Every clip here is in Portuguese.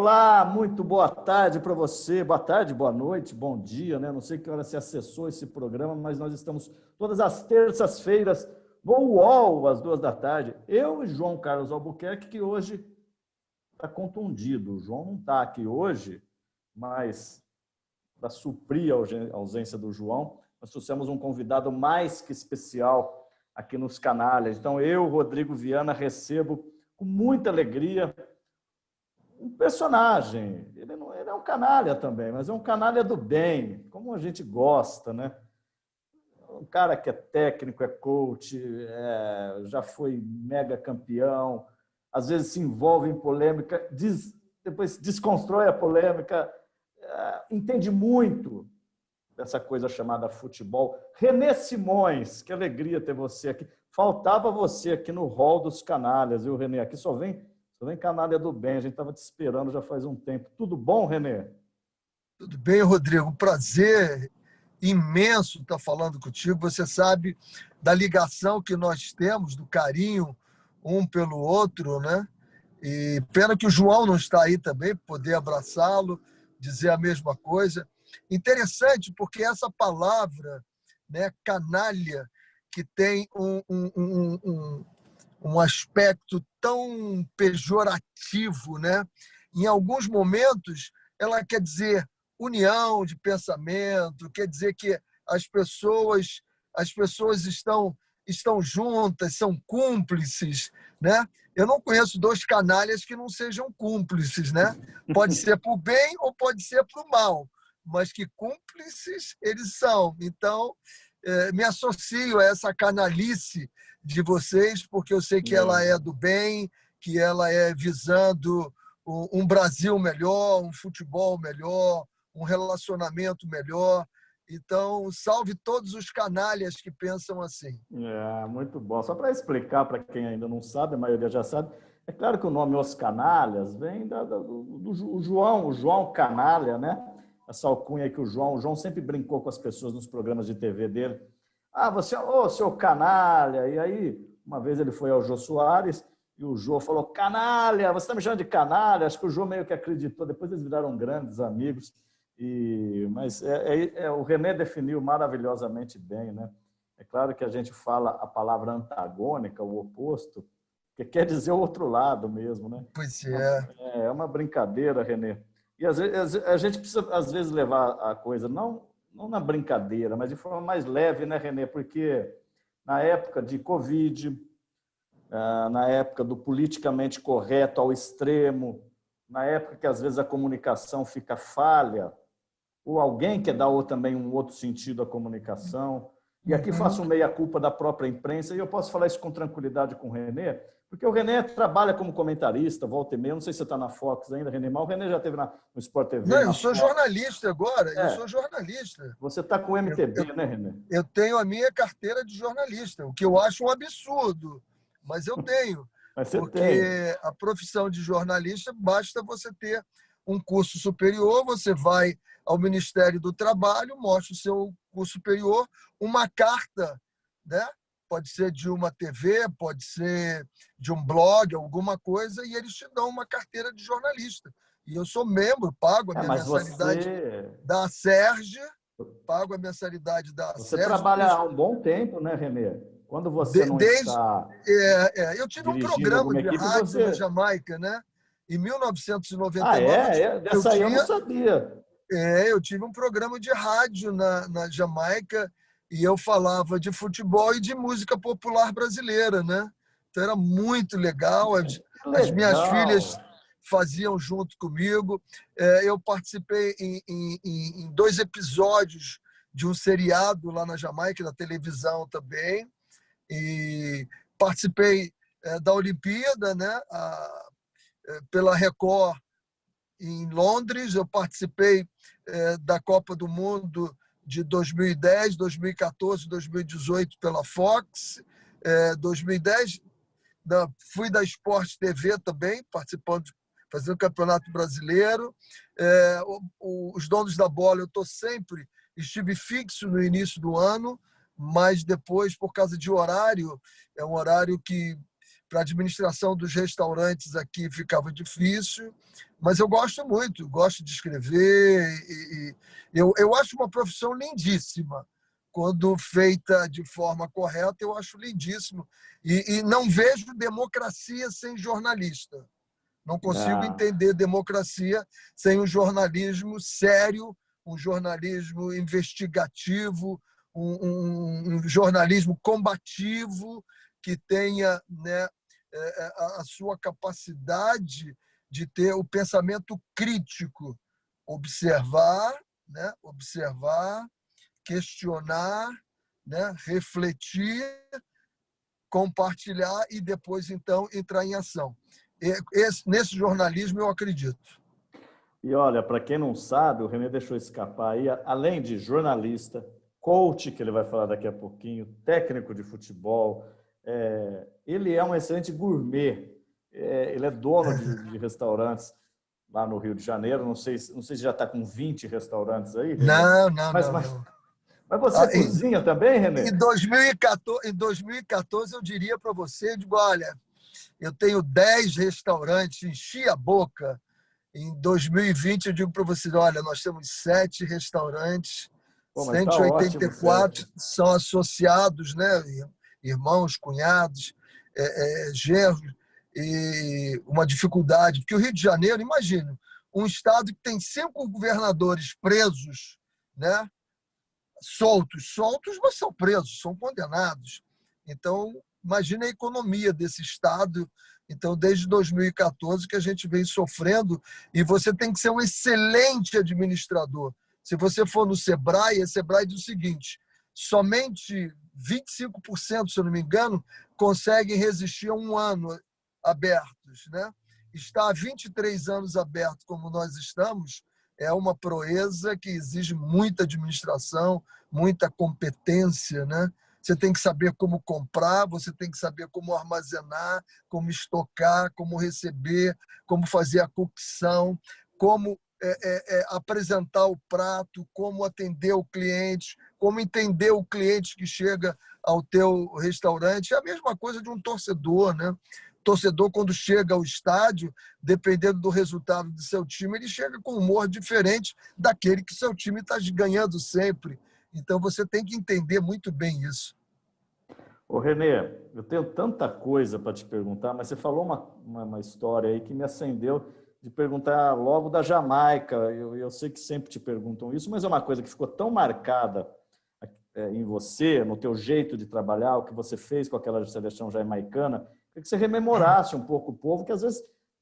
Olá, muito boa tarde para você. Boa tarde, boa noite, bom dia, né? Não sei que hora você acessou esse programa, mas nós estamos todas as terças-feiras no UOL, às 2 da tarde. Eu e João Carlos Albuquerque, que hoje está contundido. O João não está aqui hoje, mas para suprir a ausência do João, nós trouxemos um convidado mais que especial aqui nos Canalhas. Então, eu, Rodrigo Viana, recebo com muita alegria um personagem. Ele é um canalha também, mas é um canalha do bem, como a gente gosta, né? Um cara que é técnico, é coach, já foi mega campeão, às vezes se envolve em polêmica, depois desconstrói a polêmica, entende muito dessa coisa chamada futebol. René Simões, que alegria ter você aqui. Faltava você aqui no hall dos canalhas, viu, René? Aqui só vem canalha do bem, a gente estava te esperando já faz um tempo. Tudo bom, René? Tudo bem, Rodrigo. Um prazer imenso estar falando contigo. Você sabe da ligação que nós temos, do carinho um pelo outro, né? E pena que o João não está aí também, para poder abraçá-lo, dizer a mesma coisa. Interessante, porque essa palavra, né, canalha, que tem um aspecto tão pejorativo, né? Em alguns momentos, ela quer dizer união de pensamento, quer dizer que as pessoas estão juntas, são cúmplices, né? Eu não conheço dois canalhas que não sejam cúmplices, né? Pode ser para o bem ou pode ser para o mal, mas que cúmplices eles são. Então, me associo a essa canalice de vocês, porque eu sei que ela é do bem, que ela é visando um Brasil melhor, um futebol melhor, um relacionamento melhor. Então, salve todos os canalhas que pensam assim. Muito bom. Só para explicar para quem ainda não sabe, a maioria já sabe, é claro que o nome Os Canalhas vem do João Canalha, né? Essa alcunha aí que o João sempre brincou com as pessoas nos programas de TV dele. Você, seu canalha. E aí, uma vez ele foi ao Jô Soares e o Jô falou, canalha, você está me chamando de canalha? Acho que o Jô meio que acreditou. Depois eles viraram grandes amigos. Mas o René definiu maravilhosamente bem, né? É claro que a gente fala a palavra antagônica, o oposto, que quer dizer o outro lado mesmo, né? Pois é. É uma brincadeira, René. E às vezes, a gente precisa, às vezes, levar a coisa, não na brincadeira, mas de forma mais leve, né, René? Porque na época de Covid, na época do politicamente correto ao extremo, na época que às vezes a comunicação fica falha, ou alguém quer dar também um outro sentido à comunicação. E aqui faço meia-culpa da própria imprensa, e eu posso falar isso com tranquilidade com o René, porque o René trabalha como comentarista, volta e meia, não sei se você está na Fox ainda, René, mas o René já esteve no Sport TV. Não, eu sou jornalista agora, eu sou jornalista. Você está com o MTB, né, René? Eu tenho a minha carteira de jornalista, o que eu acho um absurdo, mas eu tenho. Mas você porque tem. a profissão de jornalista, basta você ter um curso superior, você vai ao Ministério do Trabalho, mostra o seu curso superior, uma carta, né? Pode ser de uma TV, pode ser de um blog, alguma coisa, e eles te dão uma carteira de jornalista. E eu sou membro, pago a minha mensalidade da Serge, pago a mensalidade da Serge. Você trabalha há um bom tempo, né, René? Quando você não está... eu tive um programa de rádio na Jamaica, né? Em 1999. Dessa aí eu não sabia. Eu tive um programa de rádio na Jamaica e eu falava de futebol e de música popular brasileira, né? Então era muito legal. As minhas filhas faziam junto comigo. Eu participei em 2 episódios de um seriado lá na Jamaica, na televisão também. E participei da Olimpíada, né? Pela Record em Londres. Eu participei da Copa do Mundo de 2010, 2014, 2018 pela Fox. 2010 fui da Sport TV também, participando, fazendo o Campeonato Brasileiro. Os donos da bola, eu estive fixo no início do ano, mas depois, por causa de horário, é um horário que para a administração dos restaurantes aqui ficava difícil, mas eu gosto muito, gosto de escrever. Eu acho uma profissão lindíssima. Quando feita de forma correta, eu acho lindíssimo. E não vejo democracia sem jornalista. Não consigo Ah, entender democracia sem um jornalismo sério, um jornalismo investigativo, um jornalismo combativo, que tenha, né, a sua capacidade de ter o pensamento crítico, observar, né, observar, questionar, né, refletir, compartilhar e depois, então, entrar em ação. Nesse jornalismo eu acredito. e olha, para quem não sabe, o René deixou escapar aí, além de jornalista, coach, que ele vai falar daqui a pouquinho, técnico de futebol, ele é um excelente gourmet, ele é dono de restaurantes lá no Rio de Janeiro, não sei se já está com 20 restaurantes aí, René, Não, não, mas, não, mas, não. mas você Em, cozinha também, em René? 2014, eu diria para você, digo, olha, eu tenho 10 restaurantes, enchi a boca. Em 2020, eu digo para vocês, olha, nós temos 7 restaurantes, Pô, mas cento tá e oitenta ótimo, e quatro sete. são associados, né? Irmãos, cunhados, genros, e uma dificuldade. Porque o Rio de Janeiro, imagine, um estado que tem 5 governadores presos, né? Soltos, mas são presos, são condenados. Então, imagine a economia desse estado. Então, desde 2014 que a gente vem sofrendo, e você tem que ser um excelente administrador. Se você for no Sebrae, a Sebrae diz o seguinte: somente 25%, se eu não me engano, conseguem resistir a um ano abertos, né? Estar há 23 anos aberto como nós estamos é uma proeza que exige muita administração, muita competência, né? Você tem que saber como comprar, você tem que saber como armazenar, como estocar, como receber, como fazer a cocção, como apresentar o prato, como atender o cliente, como entender o cliente que chega ao teu restaurante. É a mesma coisa de um torcedor, né? Torcedor, quando chega ao estádio, dependendo do resultado do seu time, ele chega com um humor diferente daquele que seu time está ganhando sempre. Então, você tem que entender muito bem isso. Ô, Renê, eu tenho tanta coisa para te perguntar, mas você falou uma história aí que me acendeu de perguntar logo da Jamaica. Eu sei que sempre te perguntam isso, mas é uma coisa que ficou tão marcada em você, no teu jeito de trabalhar, o que você fez com aquela seleção jamaicana. Queria que você rememorasse um pouco o povo, que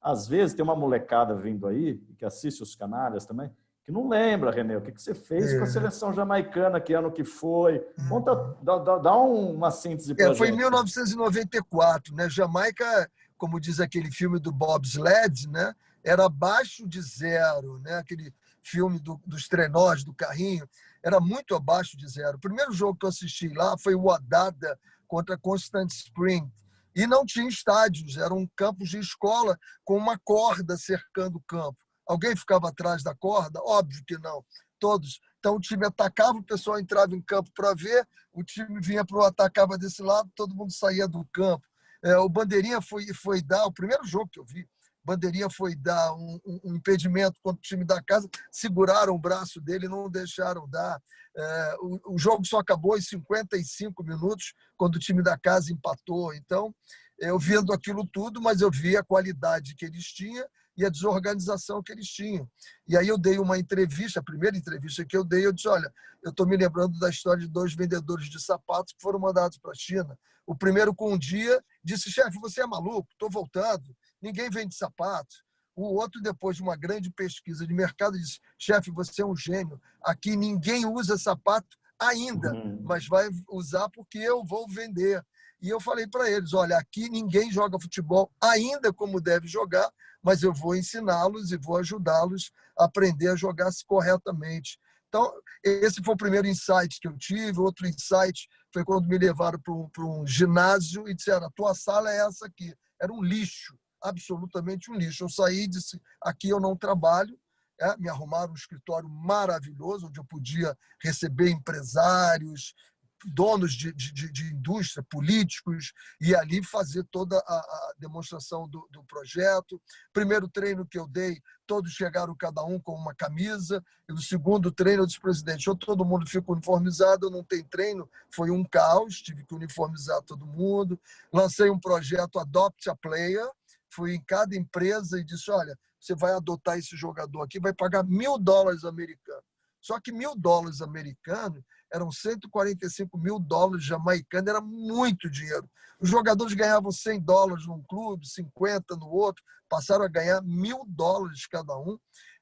às vezes tem uma molecada vindo aí, que assiste os canalhas também, que não lembra, René, o que você fez com a seleção jamaicana, que ano que foi. Conta, dá uma síntese para a Foi em gente. 1994, né? Jamaica, como diz aquele filme do bobsled, né? Era abaixo de zero, né? Aquele filme dos trenós, do carrinho, era muito abaixo de zero. O primeiro jogo que eu assisti lá foi o Wadada contra Constant Spring. E não tinha estádios, eram campos de escola com uma corda cercando o campo. Alguém ficava atrás da corda? Óbvio que não. Todos. Então o time atacava, o pessoal entrava em campo para ver, o time vinha para o atacava desse lado, todo mundo saía do campo. O Bandeirinha foi dar, o primeiro jogo que eu vi, Bandeirinha foi dar um impedimento contra o time da casa, seguraram o braço dele e não deixaram dar. O jogo só acabou em 55 minutos, quando o time da casa empatou. Então, eu vendo aquilo tudo, mas eu vi a qualidade que eles tinham e a desorganização que eles tinham. E aí eu dei uma entrevista, a primeira entrevista que eu dei, eu disse, olha, eu estou me lembrando da história de 2 vendedores de sapatos que foram mandados para a China. O primeiro, com um dia, disse, chefe, você é maluco, estou voltando, ninguém vende sapato. O outro, depois de uma grande pesquisa de mercado, disse, chefe, você é um gênio, aqui ninguém usa sapato ainda, mas vai usar porque eu vou vender. E eu falei para eles, olha, aqui ninguém joga futebol ainda como deve jogar, mas eu vou ensiná-los e vou ajudá-los a aprender a jogar corretamente. Então, esse foi o primeiro insight que eu tive. Outro insight foi quando me levaram para um ginásio e disseram, a tua sala é essa aqui. Era um lixo, absolutamente um lixo. Eu saí e disse, aqui eu não trabalho. Me arrumaram um escritório maravilhoso, onde eu podia receber empresários, donos de indústria, políticos, e ali fazer toda a demonstração do projeto. Primeiro treino que eu dei, todos chegaram cada um com uma camisa, e no segundo treino eu disse, presidente, ou todo mundo fica uniformizado, ou não tem treino, foi um caos, tive que uniformizar todo mundo. Lancei um projeto Adopt a Player, fui em cada empresa e disse, olha, você vai adotar esse jogador aqui, vai pagar $1.000 americanos. Só que $1.000 americanos eram $145.000 jamaicanos, era muito dinheiro. Os jogadores ganhavam $100 num clube, 50 no outro, passaram a ganhar $1.000 cada um,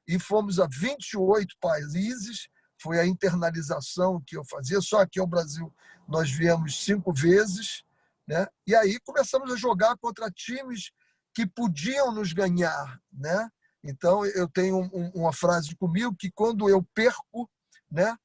e fomos a 28 países, foi a internalização que eu fazia, só aqui no Brasil nós viemos 5 vezes, né? E aí começamos a jogar contra times que podiam nos ganhar, né? Então, eu tenho uma frase comigo que quando eu perco, né,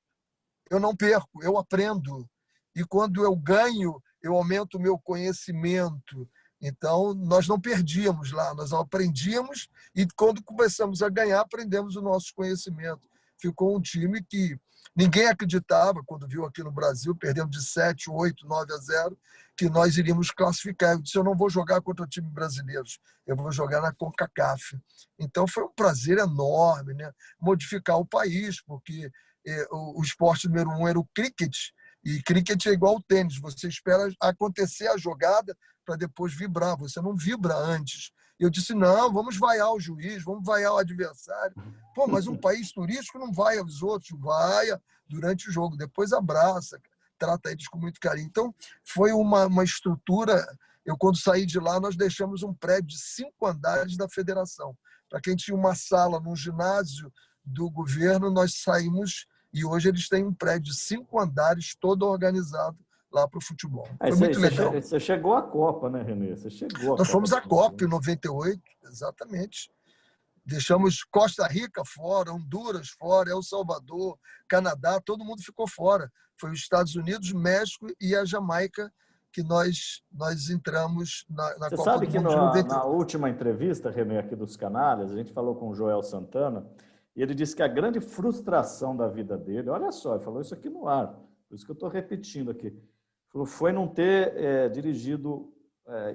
eu não perco, eu aprendo. E quando eu ganho, eu aumento o meu conhecimento. Então, nós não perdíamos lá, nós aprendíamos e quando começamos a ganhar, aprendemos o nosso conhecimento. Ficou um time que ninguém acreditava, quando viu aqui no Brasil, perdemos de 7, 8, 9-0, que nós iríamos classificar. Eu disse, eu não vou jogar contra time brasileiros, eu vou jogar na CONCACAF. Então, foi um prazer enorme, né? Modificar o país, porque o esporte número 1 era o cricket, e cricket é igual ao tênis, você espera acontecer a jogada para depois vibrar, você não vibra antes. Eu disse, não, vamos vaiar o juiz, vamos vaiar o adversário. Pô, mas um país turístico não vaia os outros, vaia durante o jogo, depois abraça, trata eles com muito carinho. Então, foi uma estrutura. Eu, quando saí de lá, nós deixamos um prédio de 5 andares da federação. Para quem tinha uma sala num ginásio do governo, nós saímos e hoje eles têm um prédio de 5 andares, todo organizado lá para o futebol. Foi muito legal. Você chegou à Copa, né, Renê? Você chegou à Nós fomos à Copa em né? 98, exatamente. Deixamos Costa Rica fora, Honduras fora, El Salvador, Canadá, todo mundo ficou fora. Foi os Estados Unidos, México e a Jamaica que nós entramos na Você Copa sabe do que Mundo de 98. na última entrevista, Renê, aqui dos Canalhas, a gente falou com o Joel Santana, e ele disse que a grande frustração da vida dele, olha só, ele falou isso aqui no ar, por isso que eu estou repetindo aqui, foi não ter dirigido,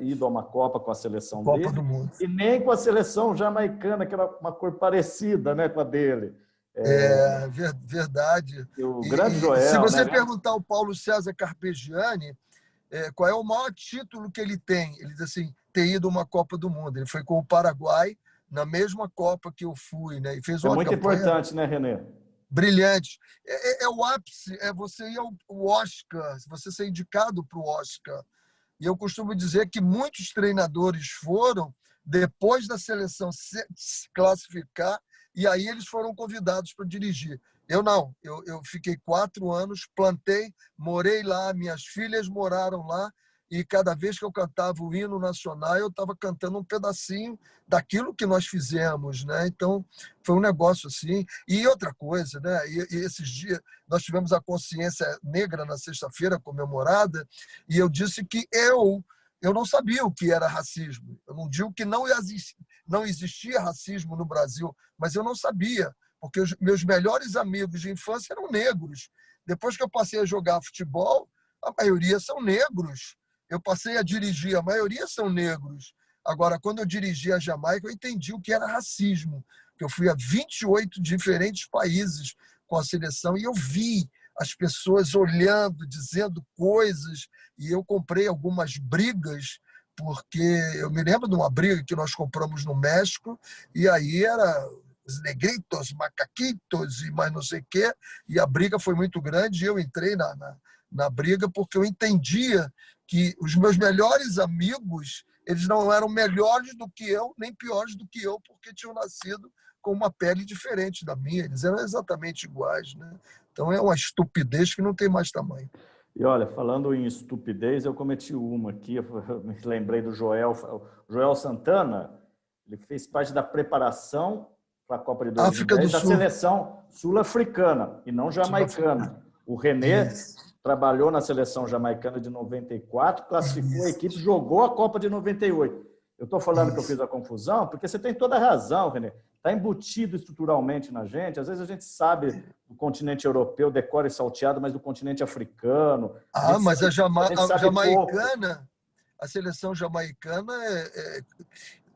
ido a uma Copa com a seleção Copa dele, do Mundo. e nem com a seleção jamaicana, que era uma cor parecida, né, com a dele. Verdade. O grande Joel, se você né? perguntar ao Paulo César Carpegiani qual é o maior título que ele tem, ele diz assim, ter ido a uma Copa do Mundo. Ele foi com o Paraguai na mesma Copa que eu fui, né? E fez uma muito campanha importante, né, Renê? brilhante. É o ápice, é você ir ao Oscar, você ser indicado para o Oscar. E eu costumo dizer que muitos treinadores foram depois da seleção se classificar e aí eles foram convidados para dirigir. Eu não, eu fiquei 4 anos, plantei, morei lá, minhas filhas moraram lá e cada vez que eu cantava o hino nacional, eu estava cantando um pedacinho daquilo que nós fizemos, né? Então, foi um negócio assim. E outra coisa, né? E esses dias, nós tivemos a consciência negra na sexta-feira comemorada, e eu disse que eu não sabia o que era racismo. Eu não digo que não existia racismo no Brasil, mas eu não sabia, porque os meus melhores amigos de infância eram negros. Depois que eu passei a jogar futebol, a maioria são negros. Eu passei a dirigir, a maioria são negros. Agora, quando eu dirigi a Jamaica, eu entendi o que era racismo. Eu fui a 28 diferentes países com a seleção e eu vi as pessoas olhando, dizendo coisas, e eu comprei algumas brigas, porque eu me lembro de uma briga que nós compramos no México, e aí era os negritos, macaquitos e mais não sei o quê, e a briga foi muito grande, e eu entrei na briga porque eu entendia que os meus melhores amigos, eles não eram melhores do que eu, nem piores do que eu, porque tinham nascido com uma pele diferente da minha, eles eram exatamente iguais, né? Então é uma estupidez que não tem mais tamanho. E olha, falando em estupidez, eu cometi uma aqui, eu me lembrei do Joel Santana, ele fez parte da preparação para a Copa de 2010 da seleção sul-africana e não jamaicana. O Renê trabalhou na seleção jamaicana de 94, classificou a equipe, jogou a Copa de 98. Eu estou falando que eu fiz a confusão, porque você tem toda a razão, Renê. está embutido estruturalmente na gente. Às vezes a gente sabe do continente europeu, decora e salteado, mas do continente africano. Mas a pouco. jamaicana, a seleção jamaicana,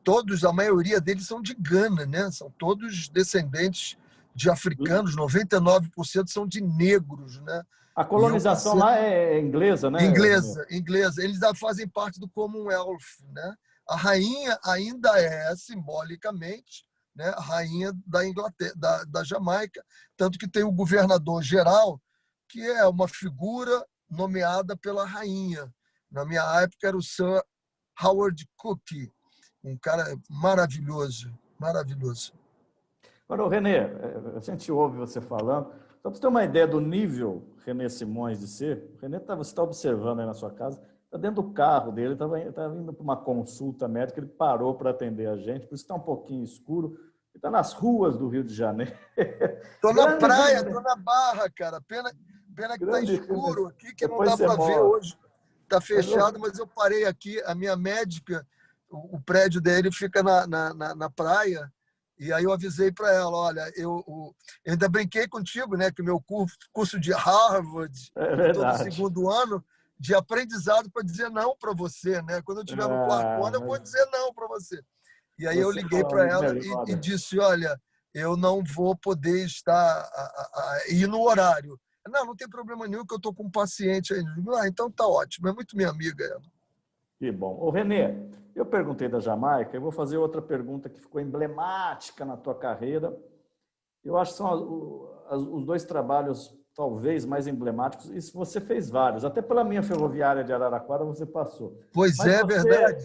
todos, a maioria deles são de Gana, né? São todos descendentes de africanos, 99% são de negros, né? A colonização lá é inglesa, né? Inglesa. Eles fazem parte do Commonwealth, né? A rainha ainda é, simbolicamente, né, a rainha da Inglaterra, da Jamaica, tanto que tem o governador-geral, que é uma figura nomeada pela rainha. Na minha época era o Sir Howard Cook, um cara maravilhoso, maravilhoso. Agora, René, a gente ouve você falando, só para você ter uma ideia do nível René Simões de ser, o René você está observando aí na sua casa, está dentro do carro dele, estava indo para uma consulta médica, ele parou para atender a gente, por isso está um pouquinho escuro, ele está nas ruas do Rio de Janeiro. Estou na praia, estou na Barra, cara, pena que está escuro aqui, que não dá para ver hoje. Está fechado, mas eu parei aqui, a minha médica, o prédio dele fica na praia, e aí eu avisei para ela, olha, eu ainda brinquei contigo, né, que o meu curso de Harvard, todo segundo ano, de aprendizado para dizer não para você, né? Quando eu estiver no quarto ano, eu vou dizer não para você. E aí eu liguei para ela e disse, olha, eu não vou poder ir no horário. Não tem problema nenhum, que eu estou com um paciente aí. Então tá ótimo, é muito minha amiga ela. Que bom. Ô, René, eu perguntei da Jamaica, eu vou fazer outra pergunta que ficou emblemática na tua carreira. Eu acho que são os dois trabalhos talvez mais emblemáticos, e você fez vários, até pela minha ferroviária de Araraquara você passou. Pois é, verdade.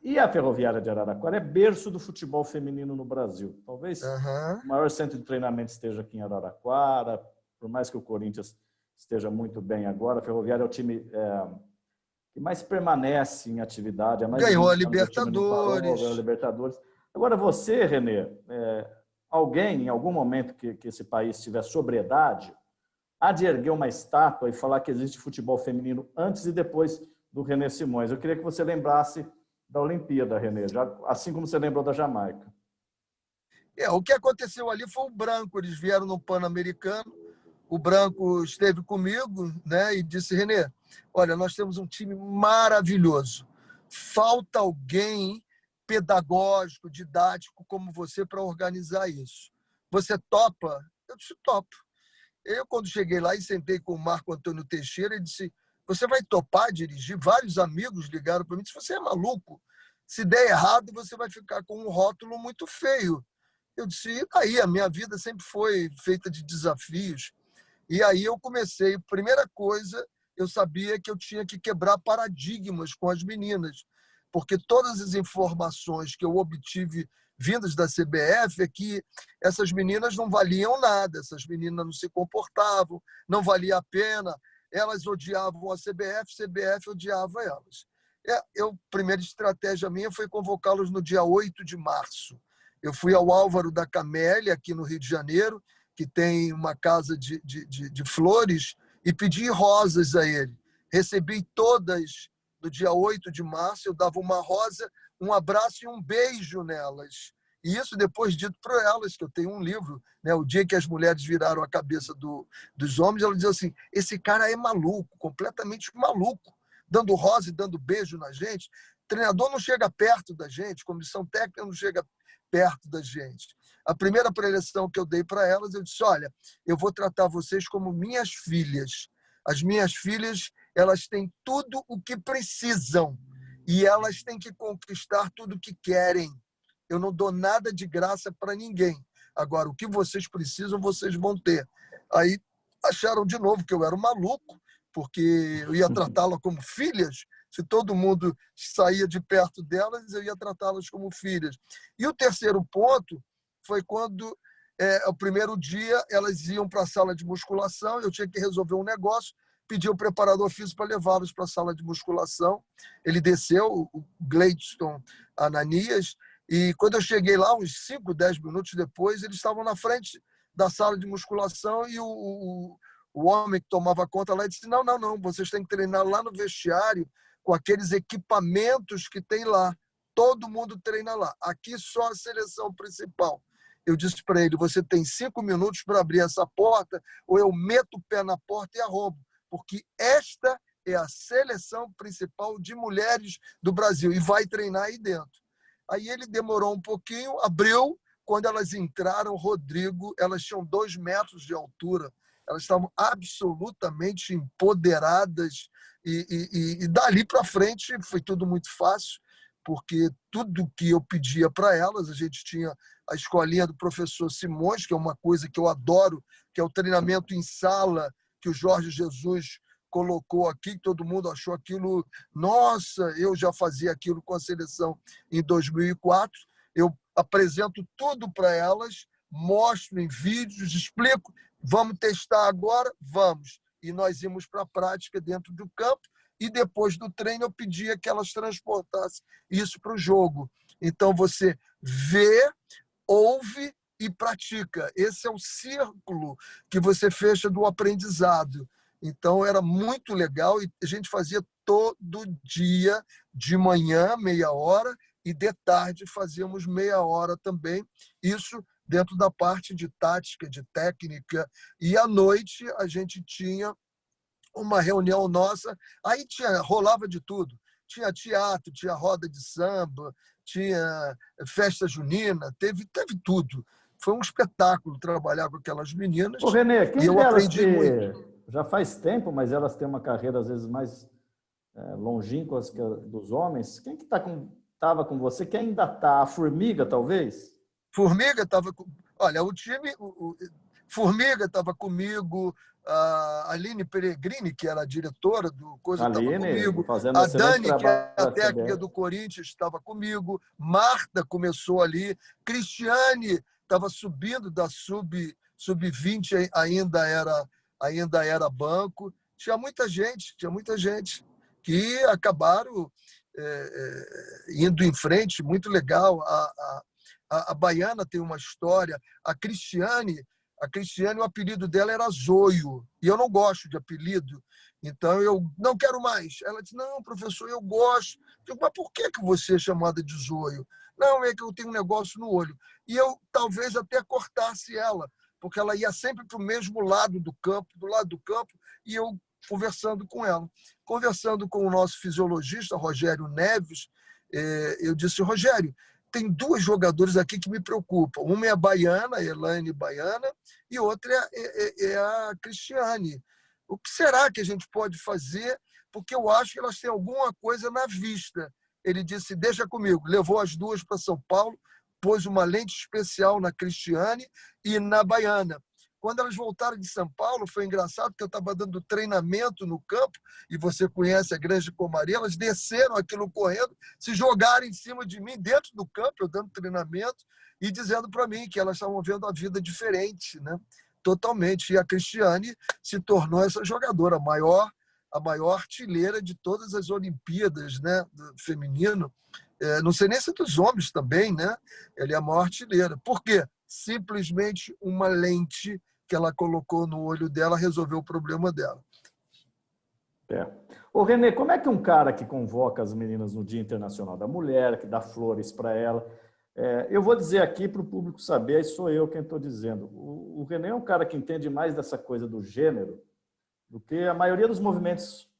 E a ferroviária de Araraquara é berço do futebol feminino no Brasil. Talvez o maior centro de treinamento esteja aqui em Araraquara, por mais que o Corinthians esteja muito bem agora, a ferroviária é o time que mais permanece em atividade. Ganhou a Libertadores. Ganhou a Libertadores. Agora você, René, alguém, em algum momento que esse país tiver sobriedade, há de erguer uma estátua e falar que existe futebol feminino antes e depois do René Simões. Eu queria que você lembrasse da Olimpíada, René, assim como você lembrou da Jamaica. O que aconteceu ali foi o Branco. Eles vieram no Pan-Americano, o Branco esteve comigo, né, e disse, René, olha, nós temos um time maravilhoso. Falta alguém pedagógico, didático como você para organizar isso. Você topa? Eu disse, topo. Eu, quando cheguei lá e sentei com o Marco Antônio Teixeira, ele disse, você vai topar dirigir? Vários amigos ligaram para mim e disseram, você é maluco? Se der errado, você vai ficar com um rótulo muito feio. Eu disse, aí a minha vida sempre foi feita de desafios. E aí eu comecei, primeira coisa, eu sabia que eu tinha que quebrar paradigmas com as meninas, porque todas as informações que eu obtive vindas da CBF é que essas meninas não valiam nada, essas meninas não se comportavam, não valia a pena, elas odiavam a CBF odiava elas. A primeira estratégia minha foi convocá-los no dia 8 de março. Eu fui ao Álvaro da Camélia, aqui no Rio de Janeiro, que tem uma casa de flores, e pedi rosas a ele. Recebi todas no dia 8 de março, eu dava uma rosa, um abraço e um beijo nelas. E isso depois dito para elas, que eu tenho um livro, né? O dia que as mulheres viraram a cabeça dos homens, elas diziam assim, esse cara é maluco, completamente maluco, dando rosa e dando beijo na gente. O treinador não chega perto da gente, comissão técnica não chega perto da gente. A primeira preleção que eu dei para elas, eu disse, olha, eu vou tratar vocês como minhas filhas. As minhas filhas, elas têm tudo o que precisam e elas têm que conquistar tudo o que querem. Eu não dou nada de graça para ninguém. Agora, o que vocês precisam, vocês vão ter. Aí acharam de novo que eu era um maluco, porque eu ia tratá-la como filhas. Se todo mundo saía de perto delas, eu ia tratá-las como filhas. E o terceiro ponto foi quando, o primeiro dia, elas iam para a sala de musculação, eu tinha que resolver um negócio, pedi ao preparador físico para levá-los para a sala de musculação. Ele desceu, o Gladstone Ananias, e quando eu cheguei lá, uns 5, 10 minutos depois, eles estavam na frente da sala de musculação e o homem que tomava conta lá disse, não, vocês têm que treinar lá no vestiário com aqueles equipamentos que tem lá. todo mundo treina lá. Aqui só a seleção principal. Eu disse para ele, você tem 5 minutos para abrir essa porta, ou eu meto o pé na porta e arrombo, porque esta é a seleção principal de mulheres do Brasil, e vai treinar aí dentro. Aí ele demorou um pouquinho, abriu. Quando elas entraram, Rodrigo, elas tinham 2 metros de altura, elas estavam absolutamente empoderadas, e dali para frente foi tudo muito fácil, porque tudo que eu pedia para elas, a gente tinha a escolinha do professor Simões, que é uma coisa que eu adoro, que é o treinamento em sala, que o Jorge Jesus colocou aqui, que todo mundo achou aquilo, nossa, eu já fazia aquilo com a seleção em 2004, eu apresento tudo para elas, mostro em vídeos, explico, vamos testar agora? Vamos. E nós íamos para a prática dentro do campo, e depois do treino eu pedia que elas transportassem isso para o jogo. Então você vê, ouve e pratica. Esse é o círculo que você fecha do aprendizado. Então era muito legal, e a gente fazia todo dia, de manhã, meia hora, e de tarde fazíamos meia hora também. Isso dentro da parte de tática, de técnica. E à noite a gente tinha uma reunião nossa, aí rolava de tudo. Tinha teatro, tinha roda de samba, tinha festa junina, teve tudo. Foi um espetáculo trabalhar com aquelas meninas, Ô, Renê, e quem eu delas aprendi muito. já faz tempo, mas elas têm uma carreira às vezes mais longínquas que a dos homens. Quem que estava com você? Quem ainda está? A Formiga, talvez? Formiga estava com... Olha, o time... Formiga estava comigo, a Aline Peregrini, que era a diretora do Coisa, estava Aline, comigo, fazendo um a excelente Dani, que é a trabalho na técnica CBF. do Corinthians, estava comigo, Marta começou ali, Cristiane estava subindo da sub-20, ainda era banco. Tinha muita gente que acabaram indo em frente, muito legal. A Baiana tem uma história, a Cristiane, o apelido dela era Zoio, e eu não gosto de apelido, então eu não quero mais. Ela disse, não, professor, eu gosto. Eu digo, mas por que você é chamada de Zoio? Não, é que eu tenho um negócio no olho. E eu talvez até cortasse ela, porque ela ia sempre para o mesmo lado do campo, e eu conversando com ela. Conversando com o nosso fisiologista, Rogério Neves, eu disse, Rogério, tem 2 jogadores aqui que me preocupam. Uma é a Baiana, a Elaine Baiana, e outra é a Cristiane. O que será que a gente pode fazer? Porque eu acho que elas têm alguma coisa na vista. Ele disse, deixa comigo. Levou as 2 para São Paulo, pôs uma lente especial na Cristiane e na Baiana. Quando elas voltaram de São Paulo, foi engraçado, porque eu estava dando treinamento no campo, e você conhece a Grande Comaria, elas desceram aquilo correndo, se jogaram em cima de mim, dentro do campo, eu dando treinamento, e dizendo para mim que elas estavam vendo a vida diferente, né? Totalmente. E a Cristiane se tornou essa jogadora, a maior artilheira de todas as Olimpíadas, né? Do feminino. Não sei nem se dos homens também, né? Ela é a maior artilheira. Por quê? Simplesmente uma lente que ela colocou no olho dela resolveu o problema dela. Ô, Renê, como é que um cara que convoca as meninas no Dia Internacional da Mulher, que dá flores para ela, eu vou dizer aqui para o público saber, aí sou eu quem estou dizendo, o Renê é um cara que entende mais dessa coisa do gênero do que a maioria dos movimentos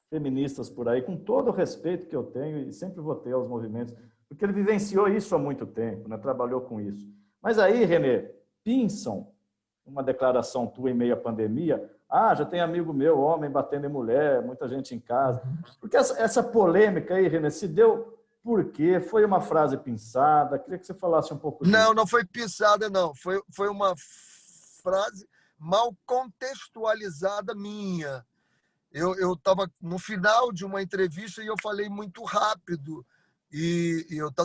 feministas por aí, com todo o respeito que eu tenho e sempre vou ter aos movimentos, porque ele vivenciou isso há muito tempo, né? Trabalhou com isso. Mas aí, Renê, pensam uma declaração tua em meio à pandemia, já tem amigo meu, homem batendo em mulher, muita gente em casa. Porque essa polêmica aí, Renê, se deu por quê? Foi uma frase pensada? Queria que você falasse um pouco disso. Não foi pensada, não. Foi uma frase mal contextualizada minha. Eu estava no final de uma entrevista e eu falei muito rápido.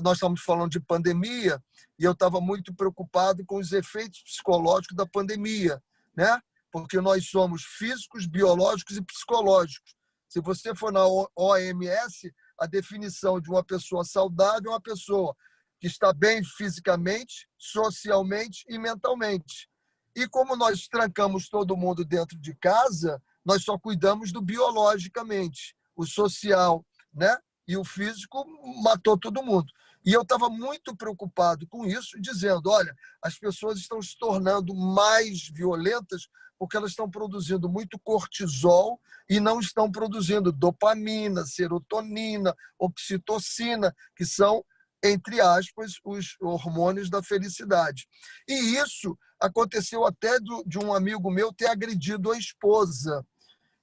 Nós estamos falando de pandemia e eu estava muito preocupado com os efeitos psicológicos da pandemia, né? Porque nós somos físicos, biológicos e psicológicos. Se você for na OMS, a definição de uma pessoa saudável é uma pessoa que está bem fisicamente, socialmente e mentalmente. E como nós trancamos todo mundo dentro de casa, nós só cuidamos do biologicamente, o social, né? e o físico matou todo mundo. E eu estava muito preocupado com isso, dizendo, olha, as pessoas estão se tornando mais violentas porque elas estão produzindo muito cortisol e não estão produzindo dopamina, serotonina, oxitocina, que são, entre aspas, os hormônios da felicidade. E isso aconteceu até de um amigo meu ter agredido a esposa.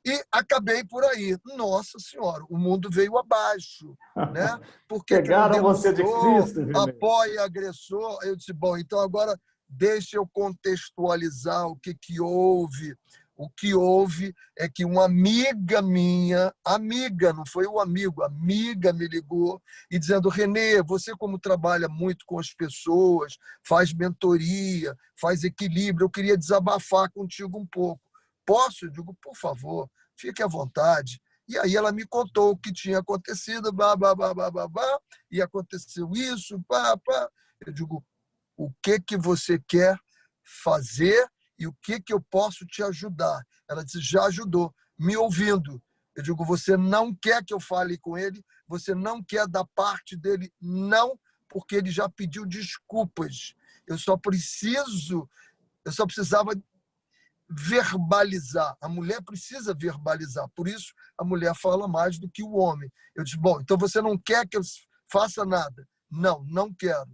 E acabei por aí. Nossa Senhora, o mundo veio abaixo, né? Por que que não Pegaram você de denunciou, Cristo, Renê. apoia agressor? Eu disse, bom, então agora deixa eu contextualizar o que que houve. O que houve é que uma amiga minha, amiga, não foi o amigo, amiga me ligou e dizendo, Renê, você como trabalha muito com as pessoas, faz mentoria, faz equilíbrio, eu queria desabafar contigo um pouco. Posso? Eu digo, por favor, fique à vontade. E aí ela me contou o que tinha acontecido, blá, blá, blá, blá, blá, blá, e aconteceu isso, pá, pá. Eu digo, o que que você quer fazer e o que que eu posso te ajudar? Ela disse, já ajudou, me ouvindo. Eu digo, você não quer que eu fale com ele? Você não quer da parte dele? Não, porque ele já pediu desculpas. Eu só precisava verbalizar. A mulher precisa verbalizar. Por isso, a mulher fala mais do que o homem. Eu disse, bom, então você não quer que eu faça nada? Não, não quero.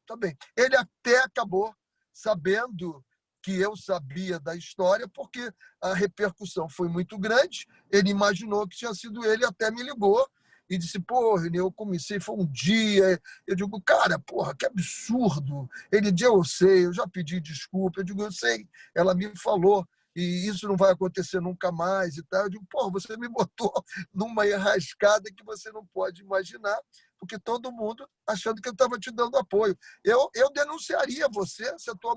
Tá bem. Ele até acabou sabendo que eu sabia da história, porque a repercussão foi muito grande. Ele imaginou que tinha sido ele, até me ligou e disse, pô, Renê, eu comecei, foi um dia. Eu digo, cara, porra, que absurdo. Ele disse, eu sei, eu já pedi desculpa. Eu digo, eu sei, ela me falou, e isso não vai acontecer nunca mais e tal. Eu digo, pô, você me botou numa enrascada que você não pode imaginar, porque todo mundo achando que eu estava te dando apoio. Eu denunciaria você se a tua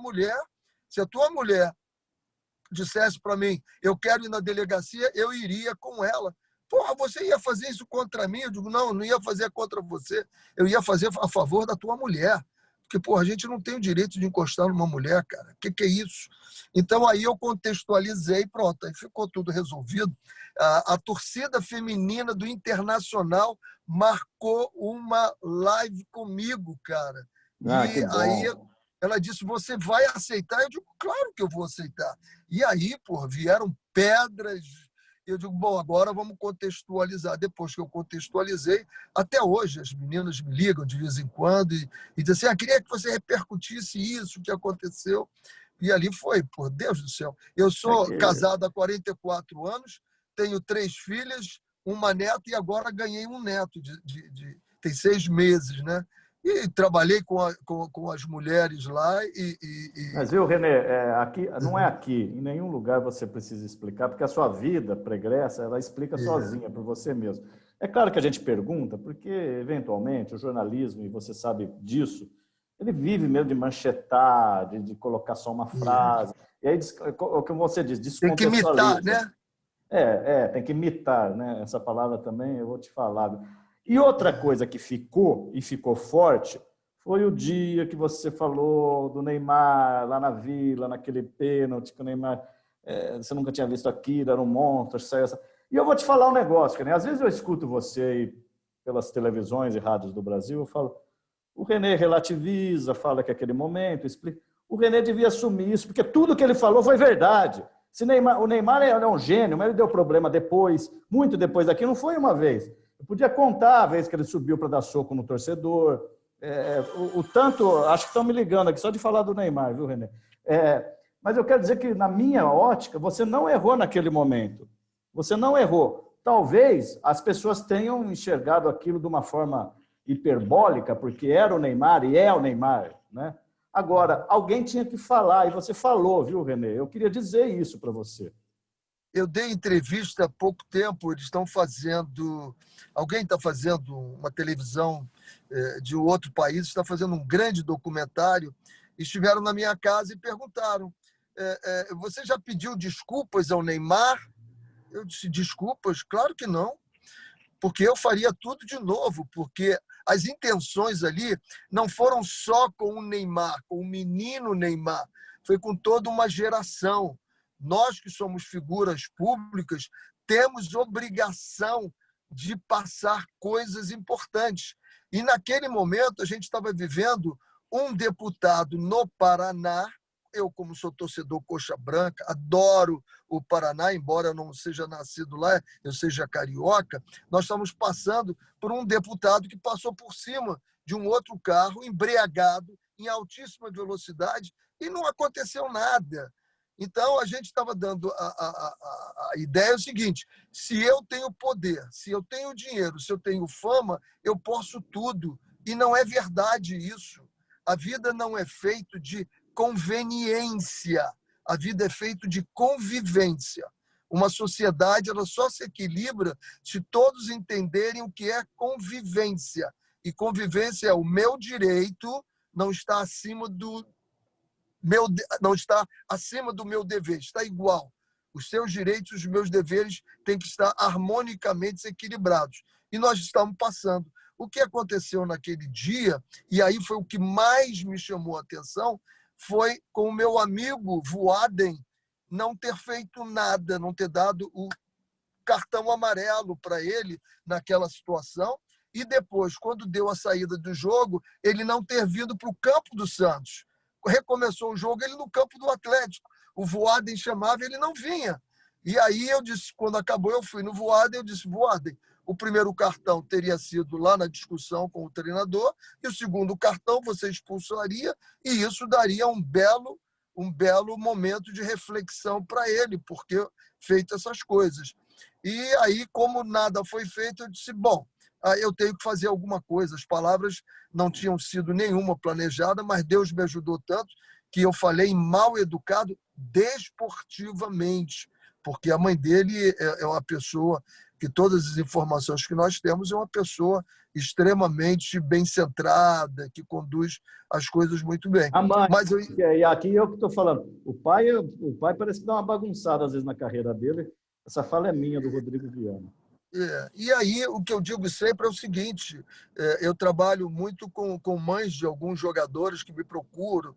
mulher dissesse para mim, eu quero ir na delegacia, eu iria com ela. Porra, você ia fazer isso contra mim? Eu digo, não, não ia fazer contra você. Eu ia fazer a favor da tua mulher. Porque, porra, a gente não tem o direito de encostar numa mulher, cara. O que é isso? Então, aí eu contextualizei, pronto, aí ficou tudo resolvido. A torcida feminina do Internacional marcou uma live comigo, cara. Ah, que E aí bom. ela disse, você vai aceitar? Eu digo, claro que eu vou aceitar. E aí, porra, vieram pedras. Eu digo, bom, agora vamos contextualizar. Depois que eu contextualizei, até hoje as meninas me ligam de vez em quando e dizem assim, queria que você repercutisse isso que aconteceu. E ali foi, por Deus do céu. Eu É sou que casado há 44 anos, tenho 3 filhas, uma neta e agora ganhei um neto. Tem 6 meses, né? E trabalhei com as mulheres lá Mas viu, Renê, aqui, não é aqui, em nenhum lugar você precisa explicar, porque a sua vida pregressa, ela explica é, sozinha, por você mesmo. É claro que a gente pergunta, porque, eventualmente, o jornalismo, e você sabe disso, ele vive mesmo de manchetar, de colocar só uma é. frase, e aí, o que você diz, Tem que imitar, descontextualiza. né? Tem que imitar, né? Essa palavra também eu vou te falar. E outra coisa que ficou, e ficou forte, foi o dia que você falou do Neymar lá na Vila, naquele pênalti que o Neymar, você nunca tinha visto aquilo, era um monstro, saiu essa... E eu vou te falar um negócio, né? Às vezes eu escuto você aí pelas televisões e rádios do Brasil, eu falo, o Renê relativiza, fala que é aquele momento, explica. O Renê devia assumir isso, porque tudo que ele falou foi verdade. O Neymar é um gênio, mas ele deu problema depois, muito depois daqui, não foi uma vez. Eu podia contar a vez que ele subiu para dar soco no torcedor. O tanto, acho que estão me ligando aqui só de falar do Neymar, viu, Renê? Mas eu quero dizer que, na minha ótica, você não errou naquele momento. Você não errou. Talvez as pessoas tenham enxergado aquilo de uma forma hiperbólica, porque era o Neymar e é o Neymar, né? Agora, alguém tinha que falar, e você falou, viu, Renê? Eu queria dizer isso para você. Eu dei entrevista há pouco tempo, eles estão fazendo. Alguém está fazendo uma televisão de outro país, está fazendo um grande documentário. Estiveram na minha casa e perguntaram: você já pediu desculpas ao Neymar? Eu disse: desculpas? Claro que não, porque eu faria tudo de novo, porque as intenções ali não foram só com o Neymar, com o menino Neymar, foi com toda uma geração. Nós que somos figuras públicas temos obrigação de passar coisas importantes. E naquele momento a gente estava vivendo um deputado no Paraná. Eu, como sou torcedor coxa branca, adoro o Paraná, embora eu não seja nascido lá, eu seja carioca. Nós estamos passando por um deputado que passou por cima de um outro carro, embriagado, em altíssima velocidade, e não aconteceu nada. Então, a gente estava dando a ideia é o seguinte: se eu tenho poder, se eu tenho dinheiro, se eu tenho fama, eu posso tudo. E não é verdade isso. A vida não é feita de conveniência. A vida é feita de convivência. Uma sociedade ela só se equilibra se todos entenderem o que é convivência. E convivência é o meu direito não está acima do meu dever, está igual. Os seus direitos e os meus deveres têm que estar harmonicamente equilibrados. E nós estamos passando. O que aconteceu naquele dia, e aí foi o que mais me chamou a atenção, foi com o meu amigo Voaden não ter feito nada, não ter dado o cartão amarelo para ele naquela situação, e depois, quando deu a saída do jogo, ele não ter vindo para o campo do Santos. Recomeçou o jogo, ele no campo do Atlético. O Voaden chamava, ele não vinha. E aí eu disse, quando acabou, eu fui no Voaden, eu disse, Voaden, o primeiro cartão teria sido lá na discussão com o treinador, e o segundo cartão você expulsaria, e isso daria um belo momento de reflexão para ele, porque feito essas coisas. E aí, como nada foi feito, eu disse, bom, eu tenho que fazer alguma coisa. As palavras não tinham sido nenhuma planejada, mas Deus me ajudou tanto que eu falei mal educado desportivamente, porque a mãe dele é uma pessoa que todas as informações que nós temos é uma pessoa extremamente bem centrada, que conduz as coisas muito bem. A mãe, mas e aqui eu que estou falando, o pai parece que dá uma bagunçada às vezes na carreira dele. Essa fala é minha, do Rodrigo Viana. E aí, o que eu digo sempre é o seguinte, eu trabalho muito com mães de alguns jogadores que me procuram,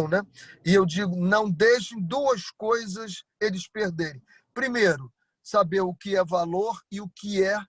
né? E eu digo, não deixem duas coisas eles perderem. Primeiro, saber o que é valor e o que é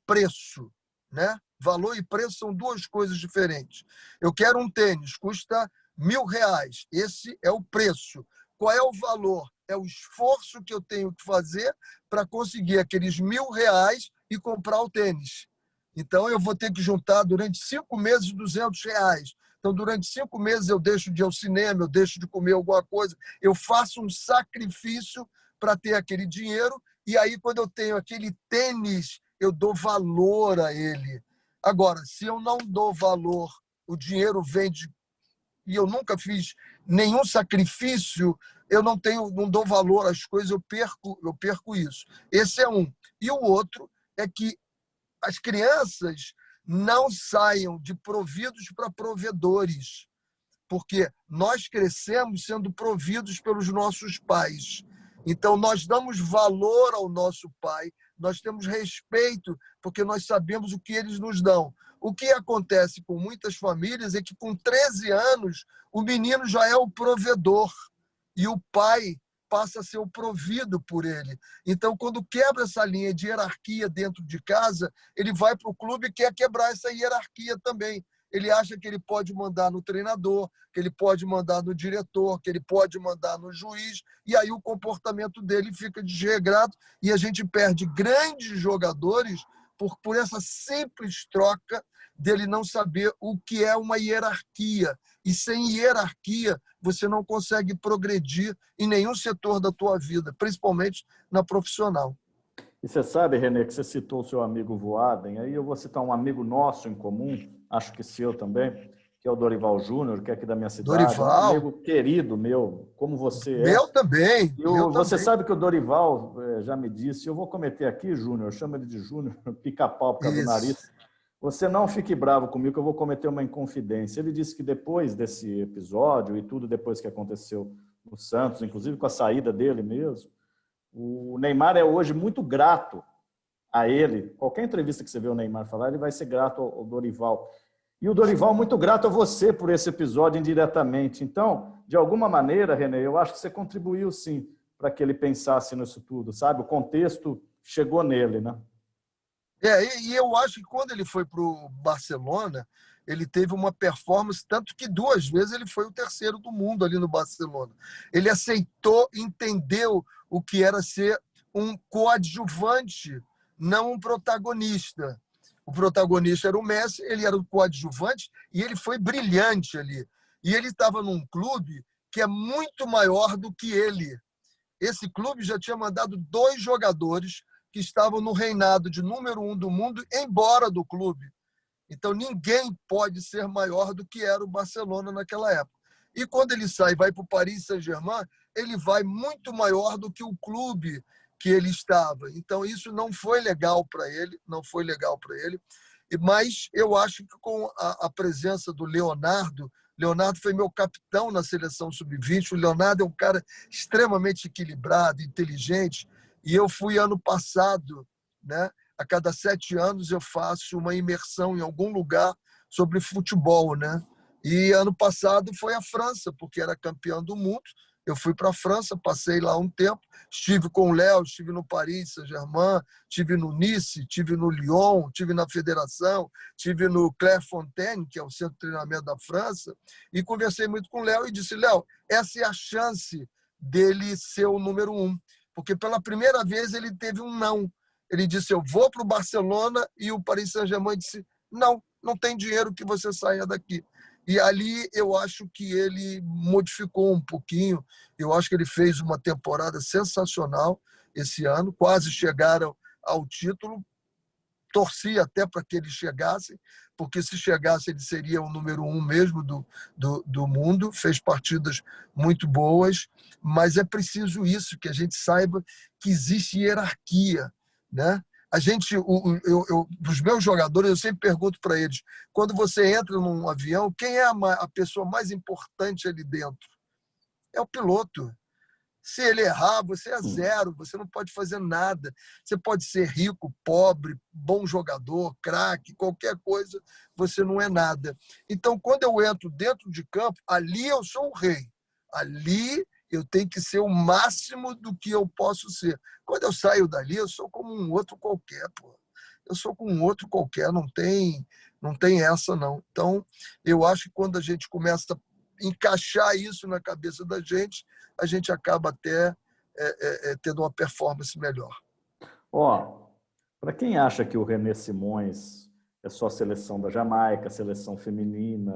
preço, né? Valor e preço são duas coisas diferentes. Eu quero um tênis, custa R$1.000, esse é o preço. Qual é o valor? É o esforço que eu tenho que fazer para conseguir aqueles R$1.000 e comprar o tênis. Então, eu vou ter que juntar durante 5 meses R$200. Então, durante 5 meses eu deixo de ir ao cinema, eu deixo de comer alguma coisa, eu faço um sacrifício para ter aquele dinheiro, e aí, quando eu tenho aquele tênis, eu dou valor a ele. Agora, se eu não dou valor, o dinheiro vem e eu nunca fiz nenhum sacrifício, eu não dou valor às coisas, eu perco isso. Esse é um. E o outro é que as crianças não saiam de providos para provedores, porque nós crescemos sendo providos pelos nossos pais. Então, nós damos valor ao nosso pai, nós temos respeito, porque nós sabemos o que eles nos dão. O que acontece com muitas famílias é que, com 13 anos, o menino já é o provedor e o pai passa a ser o provido por ele. Então, quando quebra essa linha de hierarquia dentro de casa, ele vai para o clube e quer quebrar essa hierarquia também. Ele acha que ele pode mandar no treinador, que ele pode mandar no diretor, que ele pode mandar no juiz, e aí o comportamento dele fica desregrado e a gente perde grandes jogadores por essa simples troca dele não saber o que é uma hierarquia. E sem hierarquia, você não consegue progredir em nenhum setor da tua vida, principalmente na profissional. E você sabe, René, que você citou o seu amigo Voaden, aí eu vou citar um amigo nosso em comum, acho que seu também, que é o Dorival Júnior, que é aqui da minha cidade. Dorival. Um amigo querido meu, como você é. Meu também. Você sabe que o Dorival já me disse, eu vou cometer aqui, Júnior, chama ele de Júnior, pica-pau por causa do nariz. Você não fique bravo comigo, que eu vou cometer uma inconfidência. Ele disse que depois desse episódio e tudo depois que aconteceu no Santos, inclusive com a saída dele mesmo, o Neymar é hoje muito grato a ele. Qualquer entrevista que você vê o Neymar falar, ele vai ser grato ao Dorival. E o Dorival muito grato a você por esse episódio indiretamente. Então, de alguma maneira, René, eu acho que você contribuiu sim para que ele pensasse nisso tudo, sabe? O contexto chegou nele, né? E eu acho que quando ele foi para o Barcelona, ele teve uma performance, tanto que 2 vezes ele foi o terceiro do mundo ali no Barcelona. Ele aceitou, entendeu o que era ser um coadjuvante, não um protagonista. O protagonista era o Messi, ele era o coadjuvante e ele foi brilhante ali. E ele estava num clube que é muito maior do que ele. Esse clube já tinha mandado 2 jogadores que estavam no reinado de número 1 do mundo embora do clube. Então, ninguém pode ser maior do que era o Barcelona naquela época. E quando ele sai e vai para o Paris Saint-Germain, ele vai muito maior do que o clube que ele estava. Então, isso não foi legal para ele, não foi legal para ele. Mas eu acho que com a presença do Leonardo foi meu capitão na seleção sub-20. O Leonardo é um cara extremamente equilibrado, inteligente. E eu fui ano passado, né? A cada 7 anos eu faço uma imersão em algum lugar sobre futebol, né? E ano passado foi a França, porque era campeão do mundo. Eu fui para a França, passei lá um tempo, estive com o Léo, estive no Paris Saint-Germain, estive no Nice, estive no Lyon, estive na Federação, estive no Clairefontaine, que é o centro de treinamento da França, e conversei muito com o Léo e disse, Léo, essa é a chance dele ser o número 1, porque pela primeira vez ele teve um não. Ele disse, eu vou para o Barcelona, e o Paris Saint-Germain disse, não tem dinheiro que você saia daqui. E ali eu acho que ele modificou um pouquinho. Eu acho que ele fez uma temporada sensacional esse ano, quase chegaram ao título. Torci até para que ele chegasse, porque se chegasse ele seria o número 1 mesmo do mundo. Fez partidas muito boas, mas é preciso isso, que a gente saiba que existe hierarquia, né? A gente, dos meus jogadores, eu sempre pergunto para eles, quando você entra num avião, quem é a pessoa mais importante ali dentro? É o piloto. Se ele errar, você é zero, você não pode fazer nada. Você pode ser rico, pobre, bom jogador, craque, qualquer coisa, você não é nada. Então, quando eu entro dentro de campo, ali eu sou o rei. Ali eu tenho que ser o máximo do que eu posso ser. Quando eu saio dali, eu sou como um outro qualquer, pô. Eu sou como um outro qualquer, não tem essa, não. Então, eu acho que quando a gente começa a encaixar isso na cabeça da gente, a gente acaba até tendo uma performance melhor. Ó, para quem acha que o René Simões é só a seleção da Jamaica, seleção feminina,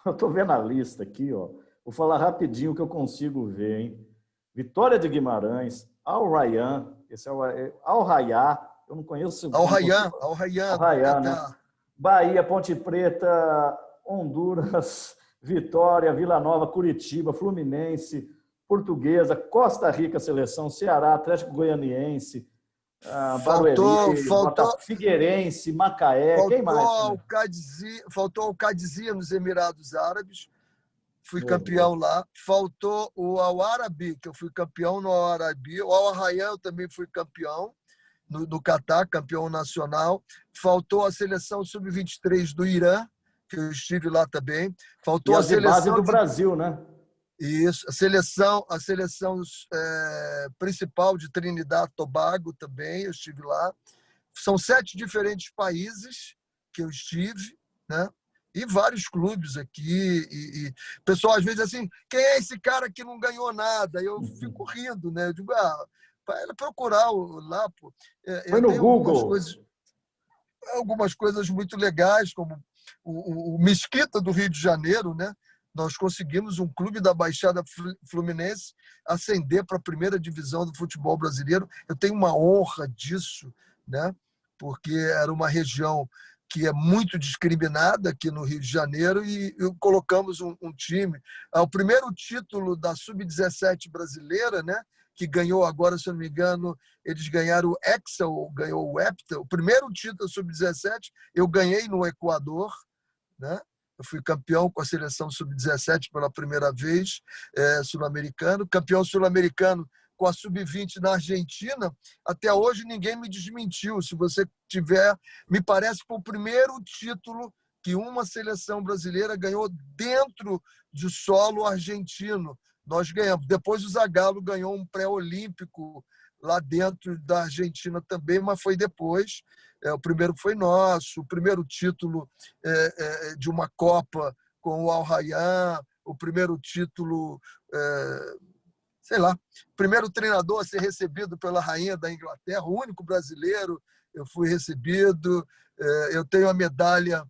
eu estou vendo a lista aqui, ó. Vou falar rapidinho o que eu consigo ver, hein? Vitória de Guimarães, Al Rayyan, esse é o Al Rayyan, eu não conheço. Al Rayyan, né? Bahia, Ponte Preta, Honduras, Vitória, Vila Nova, Curitiba, Fluminense, Portuguesa, Costa Rica, seleção, Ceará, Atlético Goianiense, Barueri, Figueirense, Macaé, quem mais? Faltou o Qadisiyah nos Emirados Árabes, fui campeão lá. Faltou o Al Arabi, que eu fui campeão no Al Arabi. O Al Rayyan eu também fui campeão no Catar, campeão nacional. Faltou a seleção sub-23 do Irã, que eu estive lá também. Faltou a seleção base do Brasil, né? Isso, a seleção principal de Trinidad e Tobago também, eu estive lá. São 7 diferentes países que eu estive, né? E vários clubes aqui. E pessoal, às vezes, assim, quem é esse cara que não ganhou nada? Eu fico rindo, né? Eu digo, para procurar lá, pô. Foi no Google. Algumas coisas muito legais, como o Mesquita do Rio de Janeiro, né? Nós conseguimos um clube da Baixada Fluminense ascender para a primeira divisão do futebol brasileiro. Eu tenho uma honra disso, né? Porque era uma região que é muito discriminada aqui no Rio de Janeiro e colocamos um time. O primeiro título da Sub-17 brasileira, né? Que ganhou agora, se eu não me engano, eles ganharam o Hexa, ou ganhou o Hepta. O primeiro título Sub-17 eu ganhei no Equador, né? Eu fui campeão com a seleção sub-17 pela primeira vez, sul-americano. Campeão sul-americano com a sub-20 na Argentina. Até hoje ninguém me desmentiu. Se você tiver, me parece que foi o primeiro título que uma seleção brasileira ganhou dentro do solo argentino. Nós ganhamos. Depois o Zagallo ganhou um pré-olímpico lá dentro da Argentina também, mas foi depois. O primeiro foi nosso, o primeiro título de uma Copa com o Al Rayyan, o primeiro título, sei lá, primeiro treinador a ser recebido pela rainha da Inglaterra, o único brasileiro, eu fui recebido. Eu tenho a medalha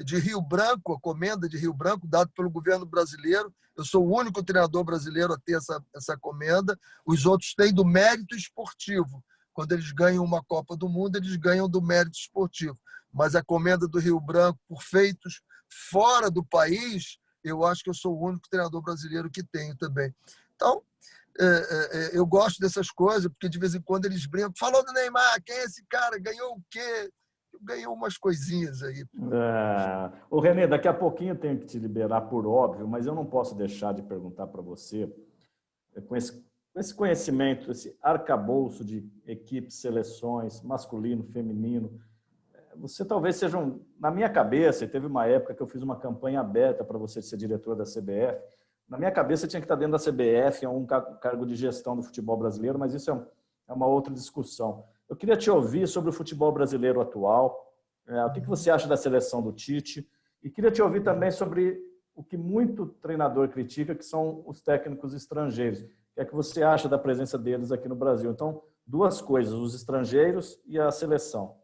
de Rio Branco, a comenda de Rio Branco, dada pelo governo brasileiro. Eu sou o único treinador brasileiro a ter essa comenda. Os outros têm do mérito esportivo. Quando eles ganham uma Copa do Mundo, eles ganham do mérito esportivo. Mas a comenda do Rio Branco, por feitos fora do país, eu acho que eu sou o único treinador brasileiro que tenho também. Então, eu gosto dessas coisas, porque de vez em quando eles brincam. Falou do Neymar, quem é esse cara? Ganhou o quê? Ganhou umas coisinhas aí. Ô, Renê, daqui a pouquinho eu tenho que te liberar, por óbvio, mas eu não posso deixar de perguntar para você, com esse conhecimento, esse arcabouço de equipes, seleções, masculino, feminino, você talvez seja na minha cabeça, e teve uma época que eu fiz uma campanha aberta para você ser diretor da CBF, na minha cabeça você tinha que estar dentro da CBF, é um cargo de gestão do futebol brasileiro, mas isso é uma outra discussão. Eu queria te ouvir sobre o futebol brasileiro atual, o que você acha da seleção do Tite, e queria te ouvir também sobre o que muito treinador critica, que são os técnicos estrangeiros. O que é que você acha da presença deles aqui no Brasil? Então, duas coisas, os estrangeiros e a seleção.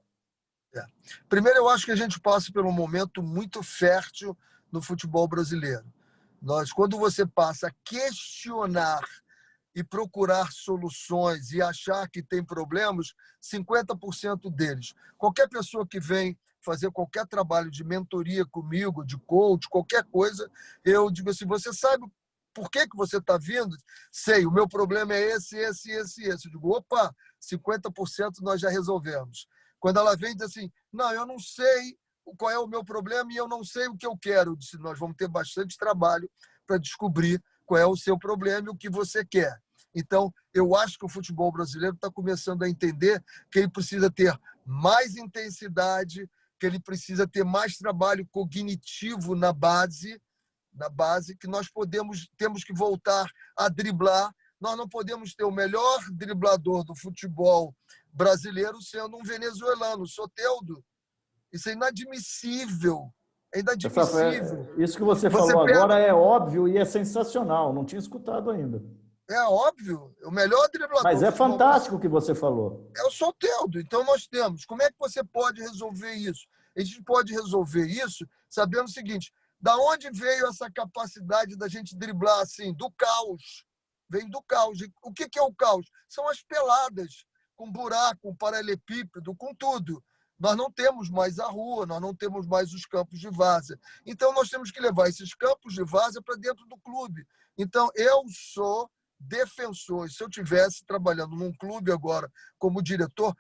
Primeiro, eu acho que a gente passa por um momento muito fértil no futebol brasileiro. Quando você passa a questionar e procurar soluções e achar que tem problemas, 50% deles. Qualquer pessoa que vem fazer qualquer trabalho de mentoria comigo, de coach, qualquer coisa, eu digo assim, você sabe por que você está vindo? Sei, o meu problema é esse. Eu digo, opa, 50% nós já resolvemos. Quando ela vem e diz assim, não, eu não sei qual é o meu problema e eu não sei o que eu quero. Eu disse, nós vamos ter bastante trabalho para descobrir qual é o seu problema e o que você quer. Então, eu acho que o futebol brasileiro está começando a entender que ele precisa ter mais intensidade, que ele precisa ter mais trabalho cognitivo na base, que nós temos que voltar a driblar. Nós não podemos ter o melhor driblador do futebol brasileiro sendo um venezuelano, Soteldo. Isso é inadmissível. É inadmissível. Isso que você falou agora é óbvio e é sensacional. Não tinha escutado ainda. É óbvio. O melhor driblador. Mas é fantástico o que você falou. É o Soteldo. Então nós temos. Como é que você pode resolver isso? A gente pode resolver isso sabendo o seguinte: da onde veio essa capacidade da gente driblar assim? Do caos. Vem do caos. O que é o caos? São as peladas, com buraco, com paralelepípedo, com tudo. Nós não temos mais a rua, nós não temos mais os campos de várzea. Então, nós temos que levar esses campos de várzea para dentro do clube. Então, eu sou defensor. Se eu estivesse trabalhando num clube agora como diretor,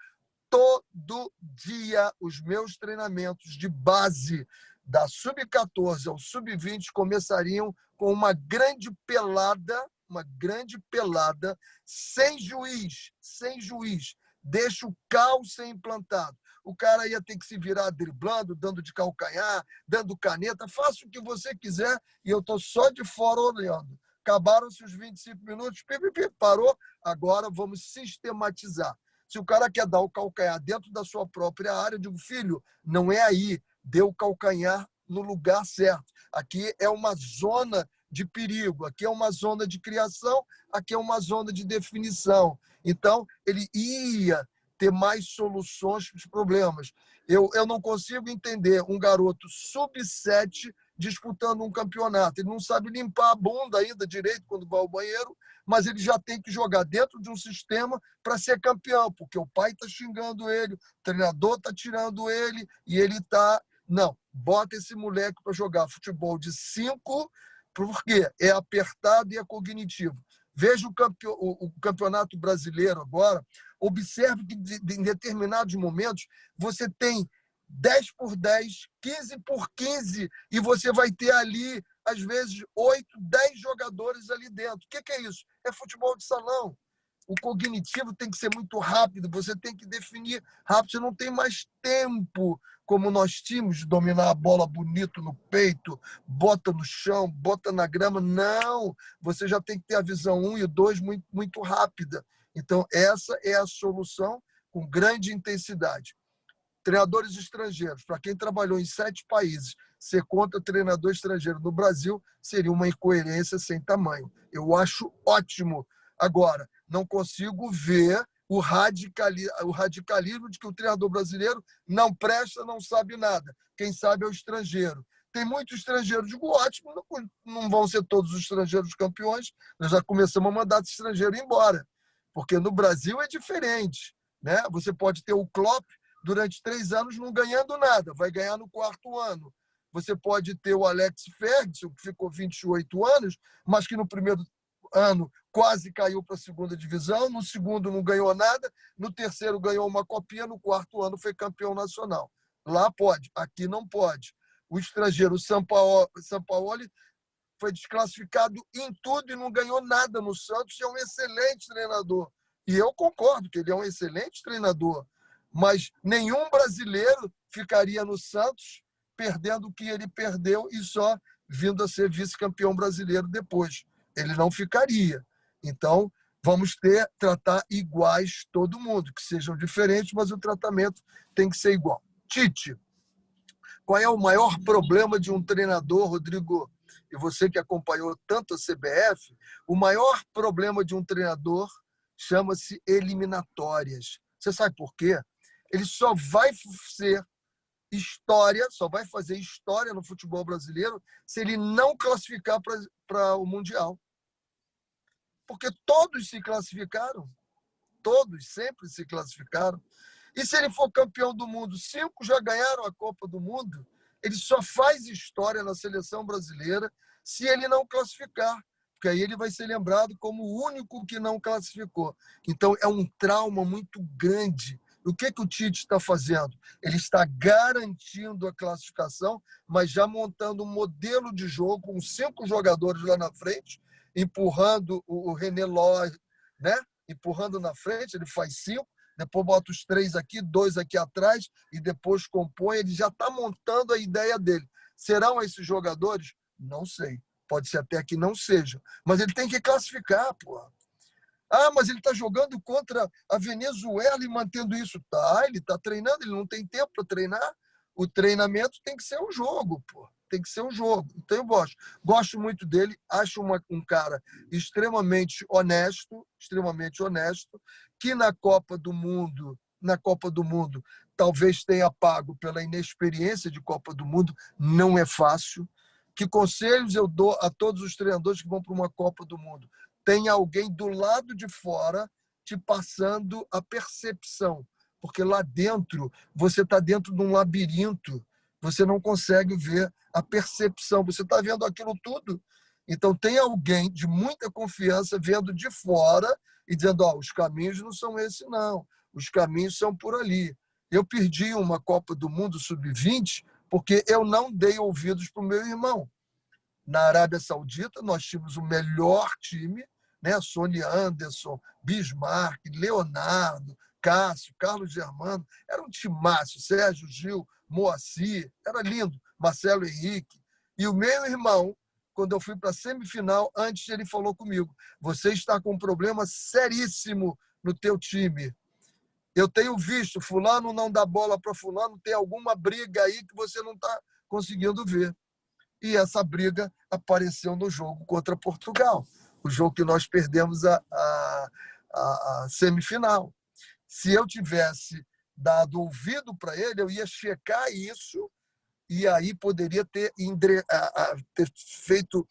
todo dia os meus treinamentos de base da sub-14 ao sub-20 começariam com uma grande pelada, sem juiz. Deixa o caos ser implantado. O cara ia ter que se virar driblando, dando de calcanhar, dando caneta, faça o que você quiser e eu estou só de fora olhando. Acabaram-se os 25 minutos, parou, agora vamos sistematizar. Se o cara quer dar o calcanhar dentro da sua própria área, eu digo, filho, não é aí, dê o calcanhar no lugar certo. Aqui é uma zona de perigo, aqui é uma zona de criação, aqui é uma zona de definição. Então, ele ia ter mais soluções para os problemas. Eu não consigo entender um garoto sub-7 disputando um campeonato. Ele não sabe limpar a bunda ainda direito quando vai ao banheiro, mas ele já tem que jogar dentro de um sistema para ser campeão, porque o pai está xingando ele, o treinador está tirando ele e ele está... Não, bota esse moleque para jogar futebol de 5, porque é apertado e é cognitivo. Veja o campeonato brasileiro agora, observe que em determinados momentos você tem 10x10, 15x15, e você vai ter ali, às vezes, 8, 10 jogadores ali dentro. O que é isso? É futebol de salão. o cognitivo tem que ser muito rápido, você tem que definir rápido, você não tem mais tempo, como nós tínhamos, de dominar a bola bonito no peito, bota no chão, bota na grama. Não, você já tem que ter a visão 1 e 2 muito, muito rápida. Então, essa é a solução com grande intensidade. Treinadores estrangeiros, para quem trabalhou em 7 países, ser contra treinador estrangeiro no Brasil seria uma incoerência sem tamanho. Eu acho ótimo. Agora, não consigo ver o radicalismo de que o treinador brasileiro não presta, não sabe nada. Quem sabe é o estrangeiro. Tem muitos estrangeiros, digo ótimo, não vão ser todos os estrangeiros campeões, nós já começamos a mandar esse estrangeiro embora, porque no Brasil é diferente, né? Você pode ter o Klopp durante 3 anos não ganhando nada, vai ganhar no 4º ano. Você pode ter o Alex Ferguson, que ficou 28 anos, mas que no primeiro ano quase caiu para a 2ª divisão, no segundo não ganhou nada, no terceiro ganhou uma copinha, no 4º ano foi campeão nacional. Lá pode, aqui não pode. O estrangeiro, o Sampaoli, foi desclassificado em tudo e não ganhou nada no Santos, e é um excelente treinador. E eu concordo que ele é um excelente treinador, mas nenhum brasileiro ficaria no Santos perdendo o que ele perdeu e só vindo a ser vice-campeão brasileiro depois. Ele não ficaria. Então, vamos tratar iguais todo mundo, que sejam diferentes, mas o tratamento tem que ser igual. Tite, qual é o maior problema de um treinador, Rodrigo? E você que acompanhou tanto a CBF, o maior problema de um treinador chama-se eliminatórias. Você sabe por quê? Ele só vai ser história, só vai fazer história no futebol brasileiro se ele não classificar para o Mundial. Porque todos se classificaram. Todos sempre se classificaram. E se ele for campeão do mundo, 5 já ganharam a Copa do Mundo, ele só faz história na seleção brasileira se ele não classificar. Porque aí ele vai ser lembrado como o único que não classificou. Então, é um trauma muito grande. O que o Tite está fazendo? Ele está garantindo a classificação, mas já montando um modelo de jogo com 5 jogadores lá na frente, empurrando o René Lodge, né? Empurrando na frente, ele faz 5, depois bota os 3 aqui, 2 aqui atrás, e depois compõe. Ele já está montando a ideia dele. Serão esses jogadores? Não sei. Pode ser até que não sejam. Mas ele tem que classificar, porra. Ah, mas ele está jogando contra a Venezuela e mantendo isso. Tá, ele está treinando, ele não tem tempo para treinar. O treinamento tem que ser um jogo, pô. Tem que ser um jogo. Então eu gosto muito dele, acho um cara extremamente honesto, que na Copa do Mundo, talvez tenha pago pela inexperiência de Copa do Mundo, não é fácil. Que conselhos eu dou a todos os treinadores que vão para uma Copa do Mundo? Tem alguém do lado de fora te passando a percepção, porque lá dentro você está dentro de um labirinto, você não consegue ver a percepção, você está vendo aquilo tudo. Então tem alguém de muita confiança vendo de fora e dizendo, os caminhos não são esses não, os caminhos são por ali. Eu perdi uma Copa do Mundo Sub-20 porque eu não dei ouvidos para o meu irmão. Na Arábia Saudita, nós tínhamos o melhor time, né? Sony Anderson, Bismarck, Leonardo, Cássio, Carlos Germano. Era um timaço, Sérgio Gil, Moacir, era lindo, Marcelo Henrique. E o meu irmão, quando eu fui para a semifinal, antes ele falou comigo, você está com um problema seríssimo no teu time. Eu tenho visto, fulano não dá bola para fulano, tem alguma briga aí que você não está conseguindo ver. E essa briga apareceu no jogo contra Portugal, o jogo que nós perdemos a semifinal. Se eu tivesse dado ouvido para ele, eu ia checar isso e aí poderia ter feito,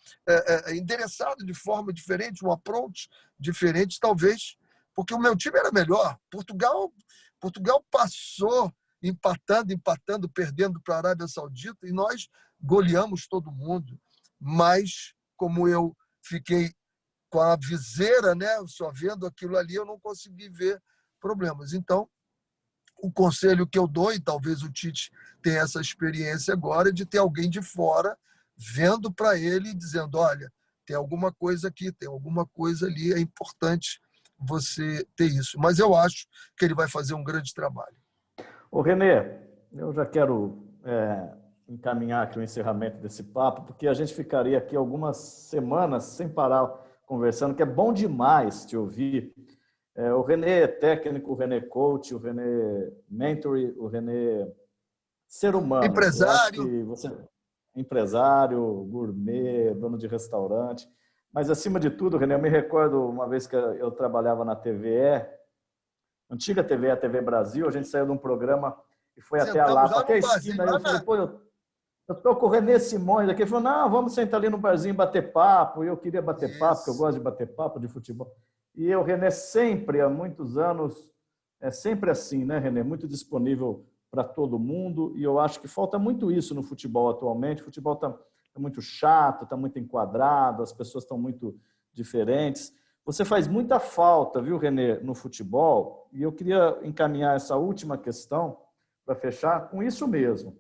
endereçado de forma diferente, um approach diferente, talvez, porque o meu time era melhor. Portugal passou empatando, perdendo para a Arábia Saudita, e nós goleamos todo mundo. Mas, como eu fiquei com a viseira, né, só vendo aquilo ali, eu não consegui ver problemas. Então, o conselho que eu dou, e talvez o Tite tenha essa experiência agora, é de ter alguém de fora vendo para ele e dizendo, olha, tem alguma coisa aqui, tem alguma coisa ali, é importante você ter isso. Mas eu acho que ele vai fazer um grande trabalho. Ô, Renê, eu já quero encaminhar aqui o encerramento desse papo, porque a gente ficaria aqui algumas semanas sem parar conversando, que é bom demais te ouvir. O Renê é técnico, o Renê é coach, o Renê é mentor, o Renê é ser humano. Eu acho Empresário. que você é empresário, gourmet, dono de restaurante. Mas, acima de tudo, Renê, eu me recordo uma vez que eu trabalhava na TVE, antiga TVE, a TV Brasil, a gente saiu de um programa e foi até a Sentamos Lapa, lá até a no barzinho, esquina. Aí eu falei, pô, eu estou com o Renê Simões aqui. Ele falou, não, vamos sentar ali no barzinho e bater papo. E eu queria bater papo, porque eu gosto de bater papo de futebol. E o Renê sempre, há muitos anos, é sempre assim, né, Renê? Muito disponível para todo mundo. E eu acho que falta muito isso no futebol atualmente. O futebol está muito chato, está muito enquadrado, as pessoas estão muito diferentes. Você faz muita falta, viu, Renê, no futebol? E eu queria encaminhar essa última questão para fechar com isso mesmo.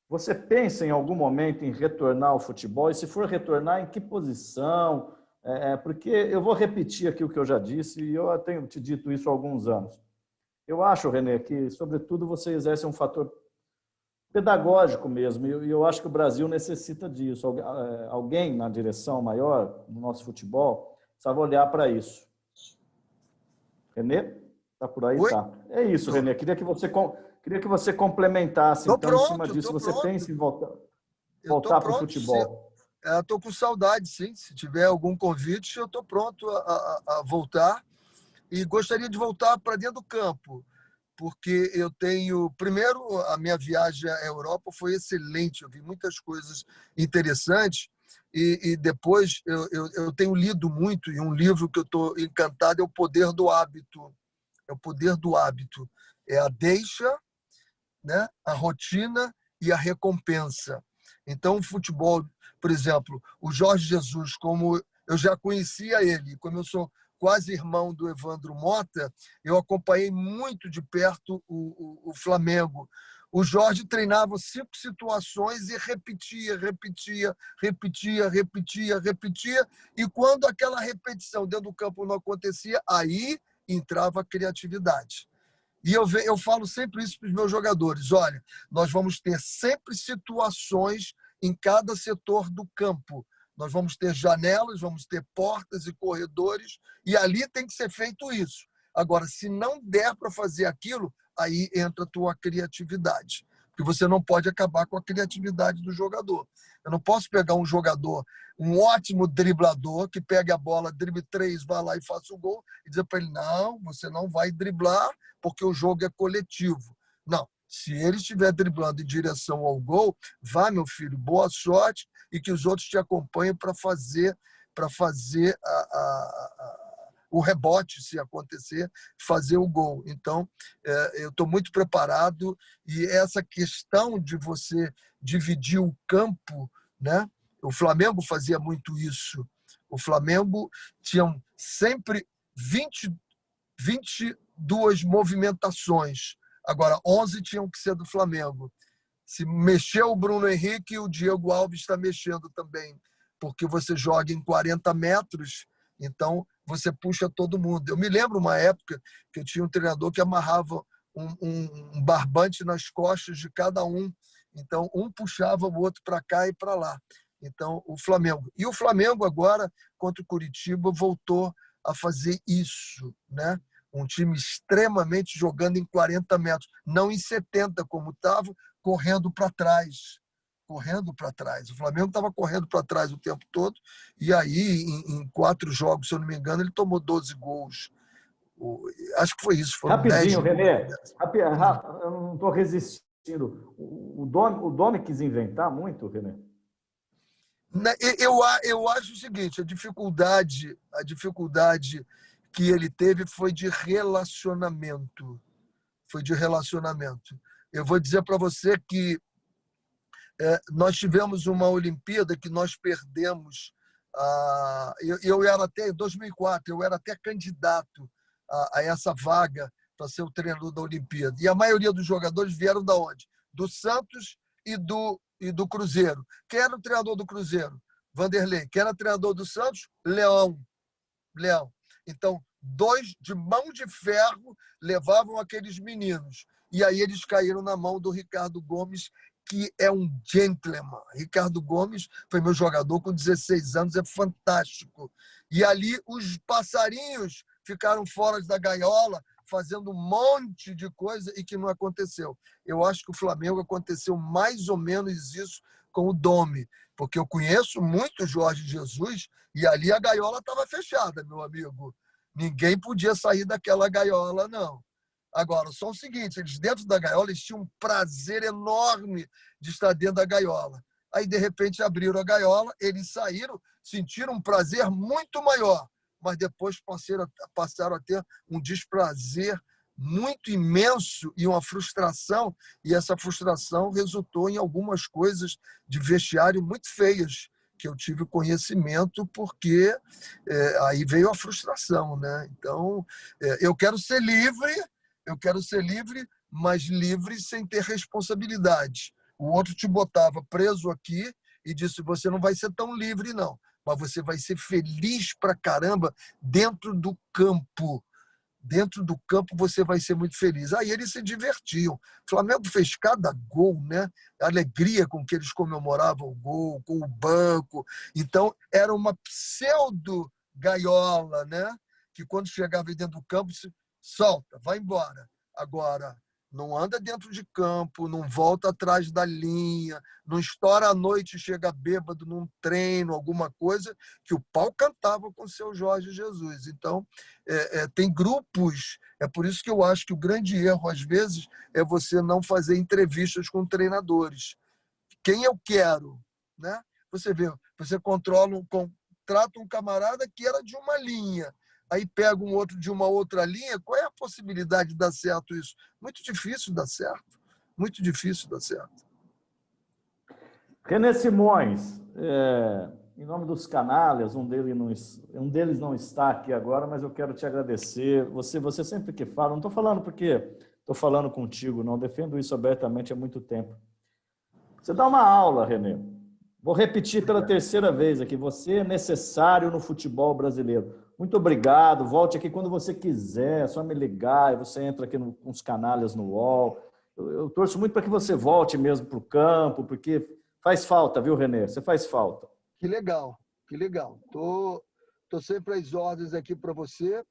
Você pensa em algum momento em retornar ao futebol? E se for retornar, em que posição? Porque eu vou repetir aqui o que eu já disse, e eu tenho te dito isso há alguns anos. Eu acho, Renê, que, sobretudo, você exerce um fator pedagógico mesmo, e eu acho que o Brasil necessita disso. Alguém na direção maior, no nosso futebol, sabe olhar para isso. Renê? Está por aí? Oi? Tá. É isso, Renê. Queria que você complementasse, Tô então, em cima pronto, disso. tô Você pensa pronto. em Eu tô voltar para o pronto. futebol? Estou com saudade, sim. Se tiver algum convite, eu estou pronto a voltar. E gostaria de voltar para dentro do campo, porque eu tenho... Primeiro, a minha viagem à Europa foi excelente. Eu vi muitas coisas interessantes. E depois, eu tenho lido muito, e um livro que eu estou encantado é O Poder do Hábito. É o poder do hábito. É a deixa, né? A rotina e a recompensa. Então, o futebol, por exemplo, o Jorge Jesus, como eu já conhecia ele, como eu sou quase irmão do Evandro Mota, eu acompanhei muito de perto o Flamengo. O Jorge treinava 5 situações e repetia, e quando aquela repetição dentro do campo não acontecia, aí entrava a criatividade. E eu falo sempre isso para os meus jogadores. Olha, nós vamos ter sempre situações em cada setor do campo. Nós vamos ter janelas, vamos ter portas e corredores, e ali tem que ser feito isso. Agora, se não der para fazer aquilo, aí entra a tua criatividade. Porque você não pode acabar com a criatividade do jogador. Eu não posso pegar um jogador, um ótimo driblador, que pega a bola, drible 3, vai lá e faça o gol, e dizer para ele, não, você não vai driblar, porque o jogo é coletivo. Não, se ele estiver driblando em direção ao gol, vá, meu filho, boa sorte e que os outros te acompanhem para fazer o rebote, se acontecer, fazer o gol. Então, eu estou muito preparado, e essa questão de você dividir o campo, né? O Flamengo fazia muito isso. O Flamengo tinha sempre 22 movimentações. Agora, 11 tinham que ser do Flamengo. Se mexeu o Bruno Henrique, o Diego Alves está mexendo também, porque você joga em 40 metros, então você puxa todo mundo. Eu me lembro uma época que eu tinha um treinador que amarrava um barbante nas costas de cada um. Então, um puxava o outro para cá e para lá. Então, o Flamengo. E o Flamengo agora, contra o Curitiba, voltou a fazer isso, né? Um time extremamente jogando em 40 metros, não em 70 como estava, correndo para trás. Correndo para trás. O Flamengo estava correndo para trás o tempo todo, e aí, em 4 jogos, se eu não me engano, ele tomou 12 gols. Acho que foi isso, foram 10 Rapidinho, gols. Renê. Eu não estou resistindo. O Domi quis inventar muito, Renê? Eu acho o seguinte, a dificuldade que ele teve foi de relacionamento. Eu vou dizer para você que nós tivemos uma Olimpíada que nós perdemos. Eu era até, em 2004, eu era até candidato a essa vaga para ser o treinador da Olimpíada. E a maioria dos jogadores vieram da onde? Do Santos e do Cruzeiro. Quem era o treinador do Cruzeiro? Vanderlei. Quem era o treinador do Santos? Leão. Então, dois de mão de ferro levavam aqueles meninos. E aí eles caíram na mão do Ricardo Gomes, que é um gentleman. Ricardo Gomes foi meu jogador com 16 anos, é fantástico. E ali os passarinhos ficaram fora da gaiola, fazendo um monte de coisa e que não aconteceu. Eu acho que o Flamengo aconteceu mais ou menos isso com o Domi, porque eu conheço muito o Jorge Jesus e ali a gaiola estava fechada, meu amigo. Ninguém podia sair daquela gaiola, não. Agora, só o seguinte, eles dentro da gaiola eles tinham um prazer enorme de estar dentro da gaiola. Aí, de repente, abriram a gaiola, eles saíram, sentiram um prazer muito maior, mas depois passaram a ter um desprazer muito imenso e uma frustração, e essa frustração resultou em algumas coisas de vestiário muito feias, que eu tive conhecimento, porque aí veio a frustração, né? Então, eu quero ser livre, mas livre sem ter responsabilidade. O outro te botava preso aqui e disse, você não vai ser tão livre, não, mas você vai ser feliz pra caramba dentro do campo. Dentro do campo você vai ser muito feliz. Aí eles se divertiam. O Flamengo fez cada gol, né? A alegria com que eles comemoravam o gol, com o banco. Então, era uma pseudo-gaiola, né? Que quando chegava dentro do campo, se solta, vai embora. Agora, não anda dentro de campo, não volta atrás da linha, não estoura à noite e chega bêbado num treino, alguma coisa, que o pau cantava com o seu Jorge Jesus. Então, tem grupos, é por isso que eu acho que o grande erro, às vezes, é você não fazer entrevistas com treinadores. Quem eu quero, né? Você vê, você contrata um camarada que era de uma linha, aí pega um outro de uma outra linha, qual é a possibilidade de dar certo isso? Muito difícil dar certo. Muito difícil dar certo. René Simões, em nome dos canalhas, um deles não está aqui agora, mas eu quero te agradecer. Você sempre que fala, não estou falando porque estou falando contigo, não, defendo isso abertamente há muito tempo. Você dá uma aula, René. Vou repetir pela terceira vez aqui. Você é necessário no futebol brasileiro. Muito obrigado. Volte aqui quando você quiser. É só me ligar e você entra aqui com os canalhas no UOL. Eu torço muito para que você volte mesmo para o campo, porque faz falta, viu, René? Você faz falta. Que legal, que legal. Tô sempre às ordens aqui para você,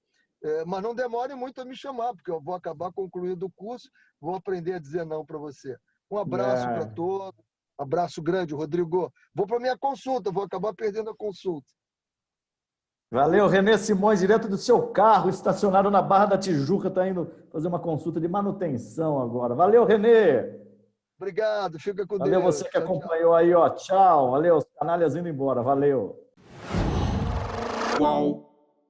mas não demore muito a me chamar, porque eu vou acabar concluindo o curso, vou aprender a dizer não para você. Um abraço para todos. Abraço grande, Rodrigo. Vou para minha consulta, vou acabar perdendo a consulta. Valeu, René Simões, direto do seu carro, estacionado na Barra da Tijuca, está indo fazer uma consulta de manutenção agora. Valeu, René! Obrigado, fica com Deus. Valeu você que acompanhou aí, ó. Tchau, valeu, os canalhas indo embora, valeu. Qual?